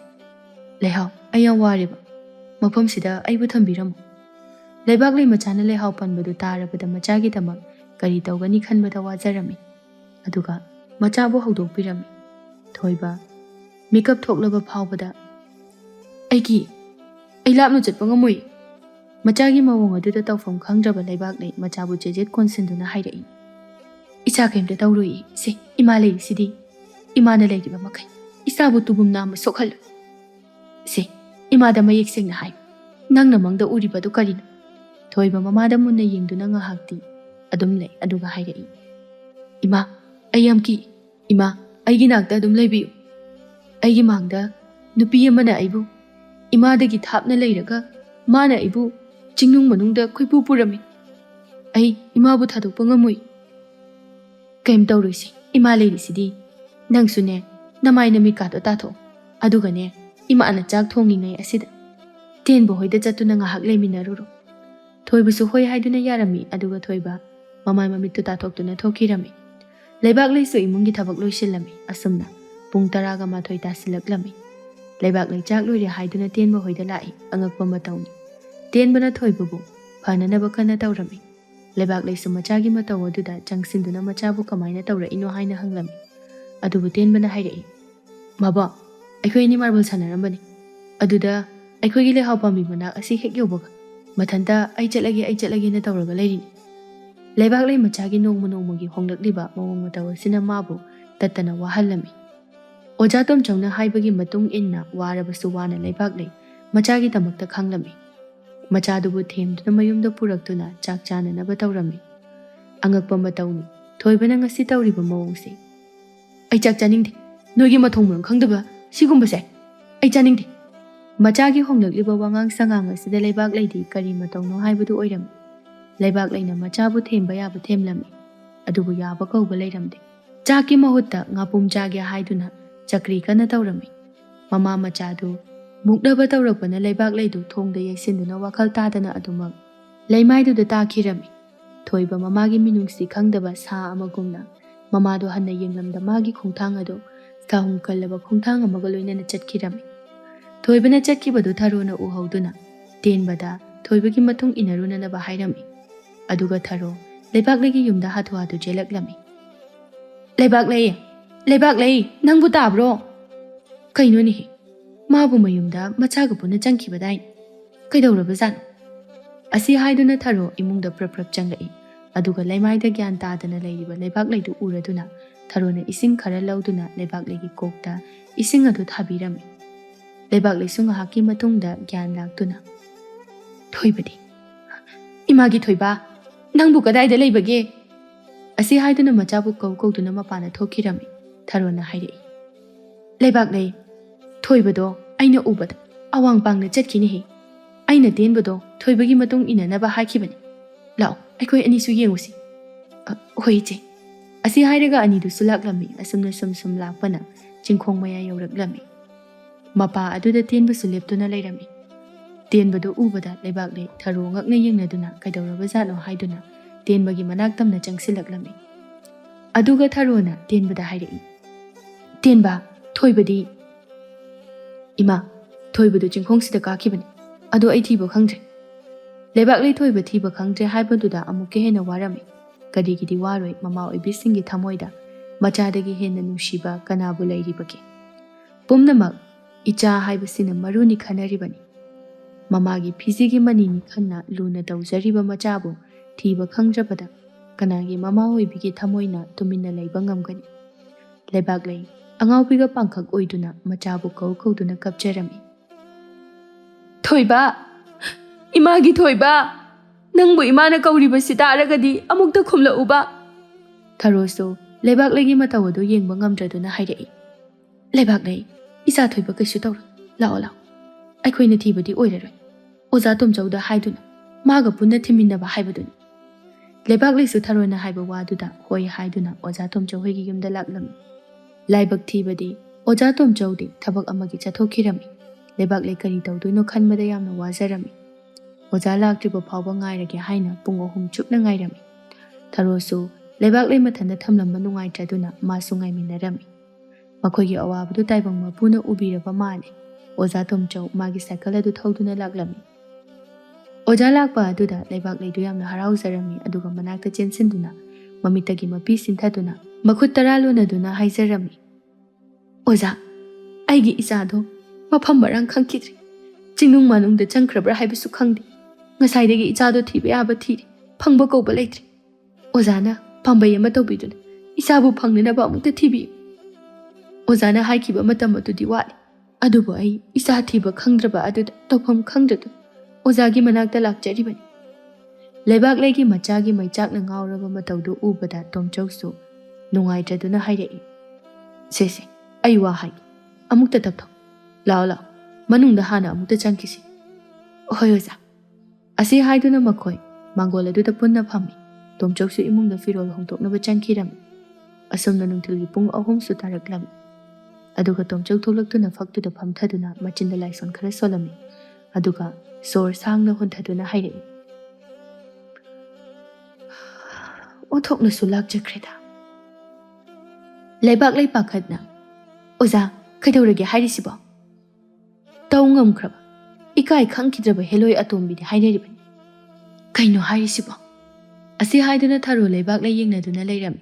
Leihau ayang wariba. Mafam sida aibu thambiramu. Leibak lei machana leihau panbadu tarabada machagi damak kari tawgani khanbada wajarami. Aduga machabu hawdokpirami. Thoiba makeup thoklaba phawbada aigi ai lapnu chatpa ngamoi. Machagi mawong aduda tawfam khangraba leibak lei machabu jejet konsinduna hairai. Icha kaimta tawroi se ima lei sidi imana leigiba makai isabu tubum nama sokhal se imada mayek sengna hai nangna mangda uribadu karino ꯊꯣꯏꯕ ꯃꯃꯥꯗ ꯃꯨꯟꯅ ꯌꯦꯡꯗꯨꯅ ꯉꯥꯏꯍꯥꯛꯇꯤ ꯑꯗꯨꯝ ꯂꯩ ꯑꯗꯨꯒ ꯍꯥꯏꯔꯛꯏ, ꯏꯃꯥ, ꯑꯩ ꯌꯥꯝ ꯀꯤ꯫ ꯏꯃꯥ, ꯑꯩꯒꯤ ꯅꯥꯛꯇ ꯑꯗꯨꯝ ꯂꯩꯕꯤꯌꯨ꯫ ꯑꯩꯒꯤ ꯃꯥꯡꯗ ꯅꯨꯄꯤ ꯑꯃꯅ ꯑꯩꯕꯨ ꯏꯃꯥꯗꯒꯤ ꯊꯥꯞꯅ ꯂꯩꯔꯒ ꯃꯥꯅ ꯑꯩꯕꯨ ꯆꯤꯡꯅꯨꯡ ꯃꯅꯨꯡꯗ ꯈꯣꯏꯄꯨ ꯄꯨꯔꯝꯃꯤ꯫ ꯑꯩ ꯏꯃꯥꯕꯨ ꯊꯥꯗꯣꯛꯄ ꯉꯝꯃꯣꯏ꯫ ꯀꯩꯝ ꯇꯧꯔꯣꯏꯁꯤ, ꯏꯃꯥ ꯂꯩꯔꯤꯁꯤꯗꯤ꯫ ꯅꯪꯁꯨꯅꯦ ꯅꯃꯥꯏ ꯅꯃꯤꯠꯀꯥꯗꯣ ꯇꯥꯊꯣꯛ, ꯑꯗꯨꯒꯅꯦ ꯏꯃꯥꯅ ꯆꯥꯛ ꯊꯣꯡꯉꯤꯉꯩ ꯑꯁꯤꯗ ꯇꯦꯟꯕ ꯍꯣꯏꯗ ꯆꯠꯇꯨꯅ ꯉꯥꯏꯍꯥꯛ ꯂꯩꯃꯤꯟꯅꯔꯨꯔꯣ꯫ ꯊꯣꯏꯕꯁꯨ ꯍꯣꯏ ꯍꯥꯏꯗꯨꯅ ꯌꯥꯔꯝꯃꯤ ꯑꯗꯨꯒ ꯊꯣꯏꯕ ꯃꯃꯥꯏ ꯃꯃꯤꯠꯇꯨ ꯇꯥꯊꯣꯛꯇꯨꯅ ꯊꯣꯛꯈꯤꯔꯝꯃꯤ꯫ ꯂꯩꯕꯥꯛꯂꯩꯁꯨ ꯏꯃꯨꯡꯒꯤ ꯊꯕꯛ ꯂꯣꯏꯁꯤꯜꯂꯝꯃꯤ꯫ ꯑꯁꯨꯝꯅ ꯄꯨꯡ 10:01 ꯇꯥꯁꯤꯜꯂꯛꯂꯝꯃꯤ꯫ ꯂꯩꯕꯥꯛꯂꯩ ꯆꯥꯛ ꯂꯣꯏꯔꯦ ꯍꯥꯏꯗꯨꯅ ꯇꯦꯟꯕ ꯍꯣꯏꯗ ꯂꯥꯛꯏ꯫ ꯑꯉꯛꯄ ꯃꯇꯧꯅꯤ꯫ ꯇꯦꯟꯕꯅ ꯊꯣꯏꯕꯕꯨ ꯐꯅꯅꯕ ꯀꯟꯅ ꯇꯧꯔꯝꯃꯤ꯫ ꯂꯩꯕꯥꯛꯂꯩꯁꯨ ꯃꯆꯥꯒꯤ ꯃꯇꯧ ꯑꯗꯨꯗ ꯆꯪꯁꯤꯟꯗꯨꯅ ꯃꯆꯥꯕꯨ ꯀꯃꯥꯏꯅ ꯇꯧꯔꯛꯏꯅꯣ ꯍꯥꯏꯅ ꯍꯪꯂꯝꯃꯤ꯫ ꯑꯗꯨꯕꯨ ꯇꯦꯟꯕꯅ ꯍꯥꯏꯔꯛꯏ, ꯃꯕꯣ, ꯑꯩꯈꯣꯏ ꯑꯅꯤ ꯃꯥꯔꯕꯜ ꯁꯥꯟꯅꯔꯝꯕꯅꯤ꯫ ꯑꯗꯨꯗ ꯑꯩꯈꯣꯏꯒꯤ ꯂꯩꯍꯥꯎ ꯄꯥꯝꯕꯤ ꯃꯅꯥꯛ ꯑꯁꯤ ꯍꯦꯛ ꯌꯧꯕꯒ ꯃꯊꯟꯇ ꯑꯩ ꯆꯠꯂꯒꯦꯅ ꯇꯧꯔꯒ ꯂꯩꯔꯤꯅꯤ꯫ ꯂꯩꯕꯥꯛꯂꯩ ꯃꯆꯥꯒꯤ ꯅꯣꯡꯃ ꯅꯣꯡꯃꯒꯤ ꯍꯣꯡꯂꯛꯂꯤꯕ ꯃꯑꯣꯡ ꯃꯇꯧ ꯑꯁꯤꯅ ꯃꯥꯕꯨ ꯇꯠꯇꯅ ꯋꯥꯍꯜꯂꯝꯃꯤ꯫ ꯑꯣꯖꯥ ꯇꯣꯝꯆꯧꯅ ꯍꯥꯏꯕꯒꯤ ꯃꯇꯨꯡ ꯏꯟꯅ ꯋꯥꯔꯕꯁꯨ ꯋꯥꯅ ꯂꯩꯕꯥꯛꯂꯩ ꯃꯆꯥꯒꯤꯗꯃꯛꯇ ꯈꯥꯡꯂꯝꯃꯤ꯫ ꯃꯆꯥꯗꯨꯕꯨ ꯊꯦꯝꯗꯨꯅ ꯃꯌꯨꯝꯗ ꯄꯨꯔꯛꯇꯨꯅ ꯆꯥꯛ ꯆꯥꯅꯅꯕ ꯇꯧꯔꯝꯃꯤ꯫ ꯑꯉꯛꯄ ꯃꯇꯧꯅꯤ ꯊꯣꯏꯕꯅ ꯉꯁꯤ ꯇꯧꯔꯤꯕ ꯃꯑꯣꯡꯁꯤ꯫ ꯑꯩ ꯆꯥꯛ ꯆꯥꯅꯤꯡꯗꯦ, ꯅꯣꯏꯒꯤ ꯃꯊꯣꯡ ꯃꯔꯝ ꯈꯪꯗꯕ ꯁꯤꯒꯨꯝꯕꯁꯦ ꯑꯩ ꯆꯥꯅꯤꯡꯗꯦ꯫ ꯃꯆꯥꯒꯤ ꯍꯣꯡꯂꯛꯂꯤꯕ ꯋꯥꯉꯥꯡ ꯁꯉꯥꯡ ꯑꯁꯤꯗ ꯂꯩꯕꯥꯛꯂꯩꯗꯤ ꯀꯔꯤ ꯃꯇꯧꯅꯣ ꯍꯥꯏꯕꯗꯨ ꯑꯣꯏꯔꯝꯃꯤ꯫ ꯂꯩꯕꯥꯛꯂꯩꯅ ꯃꯆꯥꯕꯨ ꯊꯦꯝꯕ ꯌꯥꯕ ꯊꯦꯝꯂꯝꯃꯤ, ꯑꯗꯨꯕꯨ ꯌꯥꯕ ꯀꯧꯕ ꯂꯩꯔꯝꯗꯦ꯫ ꯆꯥꯛꯀꯤ ꯃꯍꯨꯠꯇ ꯉꯥꯄꯨꯝ ꯆꯥꯒꯦ ꯍꯥꯏꯗꯨꯅ ꯆꯀ꯭ꯔꯤ ꯀꯟꯅ ꯇꯧꯔꯝꯃꯤ꯫ ꯃꯃꯥ ꯃꯆꯥꯗꯨ ꯃꯨꯛꯅꯕ ꯇꯧꯔꯛꯄꯅ ꯂꯩꯕꯥꯛꯂꯩꯗꯨ ꯊꯣꯡꯗ ꯌꯩꯁꯤꯟꯗꯨꯅ ꯋꯥꯈꯜ ꯇꯥꯗꯅ ꯑꯗꯨꯃꯛ ꯂꯩꯃꯥꯏꯗꯨꯗ ꯇꯥꯈꯤꯔꯝꯃꯤ꯫ ꯊꯣꯏꯕ ꯃꯃꯥꯒꯤ ꯃꯤꯅꯨꯡꯁꯤ ꯈꯪꯗꯕ ꯁꯥ ꯑꯃꯒꯨꯝꯅ ꯃꯃꯥꯗꯣ ꯍꯟꯅ ꯌꯦꯡꯂꯝꯗ ꯃꯥꯒꯤ ꯈꯣꯡꯊꯥꯡ ꯑꯗꯨ ꯁꯥꯍꯨꯝ ꯀꯜꯂꯕ ꯈꯣꯡꯊꯥꯡ ꯑꯃꯒ ꯂꯣꯏꯅꯅ ꯆꯠꯈꯤꯔꯝꯃꯤ꯫ ꯊꯣꯏꯕꯅ ꯆꯠꯈꯤꯕꯗꯨ ꯊꯔꯣꯅ ꯎꯍꯧꯗꯨꯅ ꯇꯦꯟꯕꯗ ꯊꯣꯏꯕꯒꯤ ꯃꯇꯨꯡ ꯏꯟꯅꯔꯨꯅꯅꯕ ꯍꯥꯏꯔꯝꯃꯤ꯫ ꯑꯗꯨꯒ ꯊꯔꯣ ꯂꯩꯕꯥꯛꯂꯩꯒꯤ ꯌꯨꯝꯗ ꯍꯥꯊꯨ ꯍꯥꯊꯨ ꯆꯦꯜꯂꯛꯂꯝꯃꯤ꯫ ꯂꯩꯕꯥꯛꯂꯩ, ꯅꯪꯕꯨ ꯇꯥꯕ꯭ꯔꯣ? ꯀꯩꯅꯣꯅꯦꯍꯦ, ꯃꯥꯕꯨ ꯃꯌꯨꯝꯗ ꯃꯆꯥꯒ ꯄꯨꯟꯅ ꯆꯪꯈꯤꯕꯗꯥꯏꯅꯤ꯫ ꯀꯩꯗꯧꯔꯕꯖꯥꯠꯅꯣ? ꯑꯁꯤ ꯍꯥꯏꯗꯨꯅ ꯊꯔꯣ ꯏꯃꯨꯡꯗ ꯄ꯭ꯔꯞ ꯄ꯭ꯔꯞ ꯆꯪꯂꯛꯏ꯫ ꯑꯗꯨꯒ ꯂꯩꯃꯥꯏꯗ ꯒ꯭ꯌꯥꯟ ꯇꯥꯗꯅ ꯂꯩꯔꯤꯕ ꯂꯩꯕꯥꯛꯂꯩꯗꯨ ꯎꯔꯗꯨꯅ ꯊꯔꯣꯅ ꯏꯁꯤꯡ ꯈꯔ ꯂꯧꯗꯨꯅ ꯂꯩꯕꯥꯛꯂꯩꯒꯤ ꯀꯣꯛꯇ ꯏꯁꯤꯡ ꯑꯗꯨ ꯊꯥꯕꯤꯔꯝꯃꯤ꯫ ꯂꯩꯕꯥꯛꯂꯩꯁꯨ ꯉꯥꯏꯍꯥꯛꯀꯤ ꯃꯇꯨꯡꯗ ꯒ꯭ꯌꯥꯟ ꯂꯥꯛꯇꯨꯅ, ꯊꯣꯏꯕꯗꯤ, ꯏꯃꯥꯒꯤ ꯊꯣꯏꯕ, ꯅꯪꯕꯨ ꯀꯗꯥꯏꯗ ꯂꯩꯕꯒꯦ? ꯑꯁꯤ ꯍꯥꯏꯗꯨꯅ ꯃꯆꯥꯕꯨ ꯀꯧꯗꯨꯅ ꯃꯄꯥꯟꯗ ꯊꯣꯛꯈꯤꯔꯝꯃꯤ꯫ ꯊꯔꯣꯅ ꯍꯥꯏꯔꯛꯏ, ꯂꯩꯕꯥꯛꯂꯩ, ꯊꯣꯏꯕꯗꯣ ꯑꯩꯅ ꯎꯕꯗ ꯑꯋꯥꯡ ꯄꯥꯡꯅ ꯆꯠꯈꯤꯅꯦꯍꯦ꯫ ꯑꯩꯅ ꯇꯦꯟꯕꯗꯣ ꯊꯣꯏꯕꯒꯤ ꯃꯇꯨꯡ ꯏꯟꯅꯅꯕ ꯍꯥꯏꯈꯤꯕꯅꯤ꯫ ꯂꯥꯛꯑꯣ, ꯑꯩꯈꯣꯏ ꯑꯅꯤꯁꯨ ꯌꯦꯡꯉꯨꯁꯤ꯫ ꯍꯣꯏ ꯏꯆꯦ꯫ ꯑꯁꯤ ꯍꯥꯏꯔꯒ ꯑꯅꯤꯗꯨꯁꯨ ꯂꯥꯛꯂꯝꯃꯤ꯫ ꯑꯁꯨꯝꯅ ꯁꯨꯝ ꯂꯥꯛꯄꯅ ꯆꯤꯡꯈꯣꯡ ꯃꯌꯥ ꯌꯧꯔꯛꯂꯝꯃꯤ꯫ ꯃꯄꯥ ꯑꯗꯨꯗ ꯇꯦꯟꯕꯁꯨ ꯂꯦꯞꯇꯨꯅ ꯂꯩꯔꯝꯃꯤ꯫ ꯇꯦꯟꯕꯗꯨ ꯎꯕꯗ ꯂꯩꯕꯥꯛꯂꯩ ꯊꯔꯣ ꯉꯛꯅ ꯌꯦꯡꯅꯗꯨꯅ ꯀꯩꯗꯧꯔꯕꯖꯥꯠꯅꯣ ꯍꯥꯏꯗꯨꯅ ꯇꯦꯟꯕꯒꯤ ꯃꯅꯥꯛ ꯇꯝꯅ ꯆꯪꯁꯤꯜꯂꯛꯂꯝꯃꯤ꯫ ꯑꯗꯨꯒ ꯊꯔꯣꯅ ꯇꯦꯟꯕꯗ ꯍꯥꯏꯔꯛꯏ, ꯇꯦꯟꯕ, ꯊꯣꯏꯕꯗꯤ? ꯏꯃꯥ, ꯊꯣꯏꯕꯗꯨ ꯆꯤꯡꯈꯣꯡꯁꯤꯗ ꯀꯥꯈꯤꯕꯅꯤ, ꯑꯗꯣ ꯑꯩ ꯊꯤꯕ ꯈꯪꯗ꯭ꯔꯦ꯫ ꯂꯩꯕꯥꯛꯂꯩ ꯊꯣꯏꯕ ꯊꯤꯕ ꯈꯪꯗ꯭ꯔꯦ ꯍꯥꯏꯕꯗꯨꯗ ꯑꯃꯨꯛꯀ ꯍꯦꯟꯅ ꯋꯥꯔꯝꯃꯤ꯫ ꯀꯔꯤꯒꯤꯗꯤ ꯋꯥꯔꯣꯏ, ꯃꯃꯥ ꯑꯣꯏꯕꯤꯁꯤꯡꯒꯤ ꯊꯃꯣꯏꯗ ꯃꯆꯥꯗꯒꯤ ꯍꯦꯟꯅ ꯅꯨꯡꯁꯤꯕ ꯀꯅꯥꯕꯨ ꯂꯩꯔꯤꯕꯒꯦ? ꯄꯨꯝꯅꯃꯛ ꯏꯆꯥ ꯍꯥꯏꯕꯁꯤꯅ ꯃꯔꯨꯅꯤ ꯈꯟꯅꯔꯤꯕꯅꯤ꯫ ꯃꯃꯥꯒꯤ ꯐꯤꯖꯤꯒꯤ ꯃꯅꯤꯅꯤ ꯈꯟꯅ ꯂꯨꯅ ꯇꯧꯖꯔꯤꯕ ꯃꯆꯥꯕꯨ ꯊꯤꯕ ꯈꯪꯗ꯭ꯔꯕꯗ ꯀꯅꯥꯒꯤ ꯃꯃꯥ ꯑꯣꯏꯕꯤꯒꯤ ꯊꯃꯣꯏꯅ ꯇꯨꯃꯤꯟꯅ ꯂꯩꯕ ꯉꯝꯒꯅꯤ? ꯂꯩꯕꯥꯛꯂꯩ ꯑꯉꯥꯎꯕꯤꯒ ꯄꯥꯡꯈꯛ ꯑꯣꯏꯗꯨꯅ ꯃꯆꯥꯕꯨ ꯀꯧꯗꯨꯅ ꯀꯞꯆꯔꯝꯃꯤ꯫ ꯊꯣꯏꯕ, ꯏꯃꯥꯒꯤ ꯊꯣꯏꯕ, ꯅꯪꯕꯨ ꯏꯃꯥꯅ ꯀꯧꯔꯤꯕꯁꯤ ꯇꯥꯔꯒꯗꯤ ꯑꯃꯨꯛꯇ ꯈꯨꯝꯂꯛꯎꯕ꯫ ꯊꯔꯣꯁꯨ ꯂꯩꯕꯥꯛꯂꯩꯒꯤ ꯃꯇꯧ ꯑꯗꯨ ꯌꯦꯡꯕ ꯉꯝꯗ꯭ꯔꯗꯨꯅ ꯍꯥꯏꯔꯛꯏ, ꯂꯩꯕꯥꯛꯂꯩ, ꯏꯆꯥ ꯊꯣꯏꯕ ꯀꯩꯁꯨ ꯇꯧꯔꯣꯏ, ꯂꯥꯛꯑꯣ, ꯑꯩꯈꯣꯏꯅ ꯊꯤꯕꯗꯤ ꯑꯣꯏꯔꯔꯣꯏ, ꯑꯣꯖꯥ ꯇꯣꯝꯆꯧꯗ ꯍꯥꯏꯗꯨꯅ ꯃꯥꯒ ꯄꯨꯟꯅ ꯊꯤꯃꯤꯟꯅꯕ ꯍꯥꯏꯕꯗꯨꯅꯤ꯫ ꯂꯩꯕꯥꯛꯂꯩꯁꯨ ꯊꯔꯣꯅ ꯍꯥꯏꯕ ꯋꯥꯗꯨꯗ ꯍꯣꯏ ꯍꯥꯏꯗꯨꯅ ꯑꯣꯖꯥ ꯇꯣꯝꯆꯧ ꯍꯣꯏꯒꯤ ꯌꯨꯝꯗ ꯂꯥꯛꯂꯝꯃꯤ꯫ ꯂꯥꯏꯕꯛ ꯊꯤꯕꯗꯤ ꯑꯣꯖꯥ ꯇꯣꯝꯆꯧꯗꯤ ꯊꯕꯛ ꯑꯃꯒꯤ ꯆꯠꯊꯣꯛꯈꯤꯔꯝꯃꯤ꯫ ꯂꯩꯕꯥꯛꯂꯩ ꯀꯔꯤ ꯇꯧꯗꯣꯏꯅꯣ ꯈꯟꯕꯗ ꯌꯥꯝꯅ ꯋꯥꯖꯔꯝꯃꯤ꯫ ꯑꯣꯖꯥ ꯂꯥꯛꯇ꯭ꯔꯤꯕ ꯐꯥꯎꯕ ꯉꯥꯏꯔꯒꯦ ꯍꯥꯏꯅ ꯄꯨꯡ 3 ꯆꯨꯞꯅ ꯉꯥꯏꯔꯝꯃꯤ꯫ ꯊꯔꯣꯁꯨ ꯂꯩꯕꯥꯛꯂꯩ ꯃꯊꯟꯇ ꯊꯝꯂꯝꯕ ꯅꯨꯡꯉꯥꯏꯇ꯭ꯔꯗꯨꯅ ꯃꯥꯁꯨ ꯉꯥꯏꯃꯤꯟꯅꯔꯝꯃꯤ꯫ ꯃꯈꯣꯏꯒꯤ ꯑꯋꯥꯕꯗꯨ ꯇꯥꯏꯕꯪ ꯃꯄꯨꯅ ꯎꯕꯤꯔꯕ ꯃꯥꯜꯂꯤ꯫ ꯑꯣꯖꯥ ꯇꯣꯝꯆꯧ ꯃꯥꯒꯤ ꯁꯥꯏꯀꯜ ꯑꯗꯨ ꯊꯧꯗꯨꯅ ꯂꯥꯛꯂꯝꯃꯤ꯫ ꯑꯣꯖꯥ ꯂꯥꯛꯄ ꯑꯗꯨꯗ ꯂꯩꯕꯥꯛꯂꯩꯗꯨ ꯌꯥꯝꯅ ꯍꯔꯥꯎꯖꯔꯝꯃꯤ꯫ ꯑꯗꯨꯒ ꯃꯅꯥꯛꯇ ꯆꯦꯟꯁꯤꯟꯗꯨꯅ ꯃꯃꯤꯠꯇꯒꯤ ꯃꯄꯤ ꯁꯤꯟꯊꯗꯨꯅ ꯃꯈꯨꯠ 10 ꯂꯣꯟꯅꯗꯨꯅ ꯍꯥꯏꯖꯔꯝꯃꯤ, ꯑꯣꯖꯥ, ꯑꯩꯒꯤ ꯏꯆꯥꯗꯣ ꯃꯐꯝ ꯃꯔꯥꯡ ꯈꯪꯈꯤꯗ꯭ꯔꯦ, ꯆꯤꯡꯅꯨꯡ ꯃꯅꯨꯡꯗ ꯆꯪꯈ꯭ꯔꯕ꯭ꯔꯥ ꯍꯥꯏꯕꯁꯨ ꯈꯪꯗꯦ꯫ ꯉꯁꯥꯏꯗꯒꯤ ꯏꯆꯥꯗꯣ ꯊꯤꯕ ꯌꯥꯕ ꯊꯤꯔꯦ, ꯐꯪꯕ ꯀꯧꯕ ꯂꯩꯇ꯭ꯔꯦ꯫ ꯑꯣꯖꯥꯅ ꯄꯥꯝꯕꯩ ꯑꯃ ꯇꯧꯕꯤꯗꯨꯅ ꯏꯆꯥꯕꯨ ꯐꯪꯅꯅꯕ ꯑꯃꯨꯛꯇ ꯊꯤꯕꯤꯌꯨ꯫ ꯑꯣꯖꯥꯅ ꯍꯥꯏꯈꯤꯕ ꯃꯇꯝ ꯑꯗꯨꯗꯤ ꯋꯥꯠꯂꯤ, ꯑꯗꯨꯕꯨ ꯑꯩ ꯏꯆꯥ ꯊꯤꯕ ꯈꯪꯗ꯭ꯔꯕ ꯑꯗꯨꯗ ꯇꯧꯐꯝ ꯈꯪꯗ꯭ꯔꯗꯨꯅ ꯑꯣꯖꯥꯒꯤ ꯃꯅꯥꯛꯇ ꯂꯥꯛꯆꯔꯤꯕꯅꯤ꯫ ꯂꯩꯕꯥꯛ ꯂꯩꯒꯤ ꯃꯆꯥꯒꯤ ꯃꯩꯆꯥꯛꯅ ꯉꯥꯎꯔꯕ ꯃꯇꯧꯗꯨ ꯎꯕꯗ ꯇꯣꯝꯆꯧꯁꯨ ꯅꯨꯡꯉꯥꯏꯇ꯭ꯔꯗꯨꯅ ꯍꯥꯏꯔꯛꯏ, ꯁꯦ ꯑꯩ ꯋꯥ ꯍꯥꯏꯒꯦ, ꯑꯃꯨꯛꯇ ꯇꯞꯊꯧ, ꯂꯥꯛꯑꯣ ꯃꯅꯨꯡꯗ ꯍꯥꯟꯅ ꯑꯃꯨꯛꯇ ꯆꯪꯈꯤꯁꯤ꯫ ꯍꯣꯏ ꯑꯣꯖꯥ꯫ ꯑꯁꯤ ꯍꯥꯏꯗꯨꯅ ꯃꯈꯣꯏ ꯃꯥꯡꯒꯣꯜ ꯑꯗꯨꯗ ꯄꯨꯟꯅ ꯐꯝꯃꯤ꯫ ꯇꯣꯝꯆꯧꯁꯨ ꯏꯃꯨꯡꯗ ꯐꯤꯔꯣꯜ ꯍꯣꯡꯗꯣꯛꯅꯕ ꯆꯪꯈꯤꯔꯝꯃꯤ꯫ ꯑꯁꯨꯝꯅ ꯅꯨꯡꯊꯤꯜꯒꯤ ꯄꯨꯡ 3ꯁꯨ ꯇꯥꯔꯛꯂꯝꯃꯤ꯫ ꯑꯗꯨꯒ ꯇꯣꯝꯆꯧ ꯊꯣꯛꯂꯛꯇꯨꯅ ꯐꯛꯇꯨꯗ ꯐꯝꯊꯗꯨꯅ ꯃꯆꯤꯟꯗ ꯂꯥꯏꯁꯣꯟ ꯈꯔ ꯁꯣꯜꯂꯝꯃꯤ꯫ ꯑꯗꯨꯒ ꯁꯣꯔ ꯁꯥꯡꯅ ꯍꯣꯟꯊꯗꯨꯅ ꯍꯥꯏꯔꯛꯏ, ꯑꯣꯟꯊꯣꯛꯅꯁꯨ ꯂꯥꯛꯆꯈ꯭ꯔꯦꯗ꯫ ꯂꯩꯕꯥꯛ ꯂꯩ ꯄꯥꯈꯠꯅ, ꯑꯣꯖꯥ ꯀꯩꯗꯧꯔꯒꯦ ꯍꯥꯏꯔꯤꯁꯤꯕꯣ? ꯇꯧ ꯉꯝꯈ꯭ꯔꯕ ꯏꯀꯥꯏ ꯈꯪꯈꯤꯗ꯭ꯔꯕ ꯍꯦꯂꯣꯏ ꯑꯇꯣꯝꯕꯤꯗꯤ ꯍꯥꯏꯅꯔꯤꯕꯅꯤ꯫ ꯀꯩꯅꯣ ꯍꯥꯏꯔꯤꯁꯤꯕꯣ? ꯑꯁꯤ ꯍꯥꯏꯗꯨꯅ ꯊꯔꯣ ꯂꯩꯕꯥꯛ ꯂꯩ ꯌꯦꯡꯅꯗꯨꯅ ꯂꯩꯔꯝꯃꯤ꯫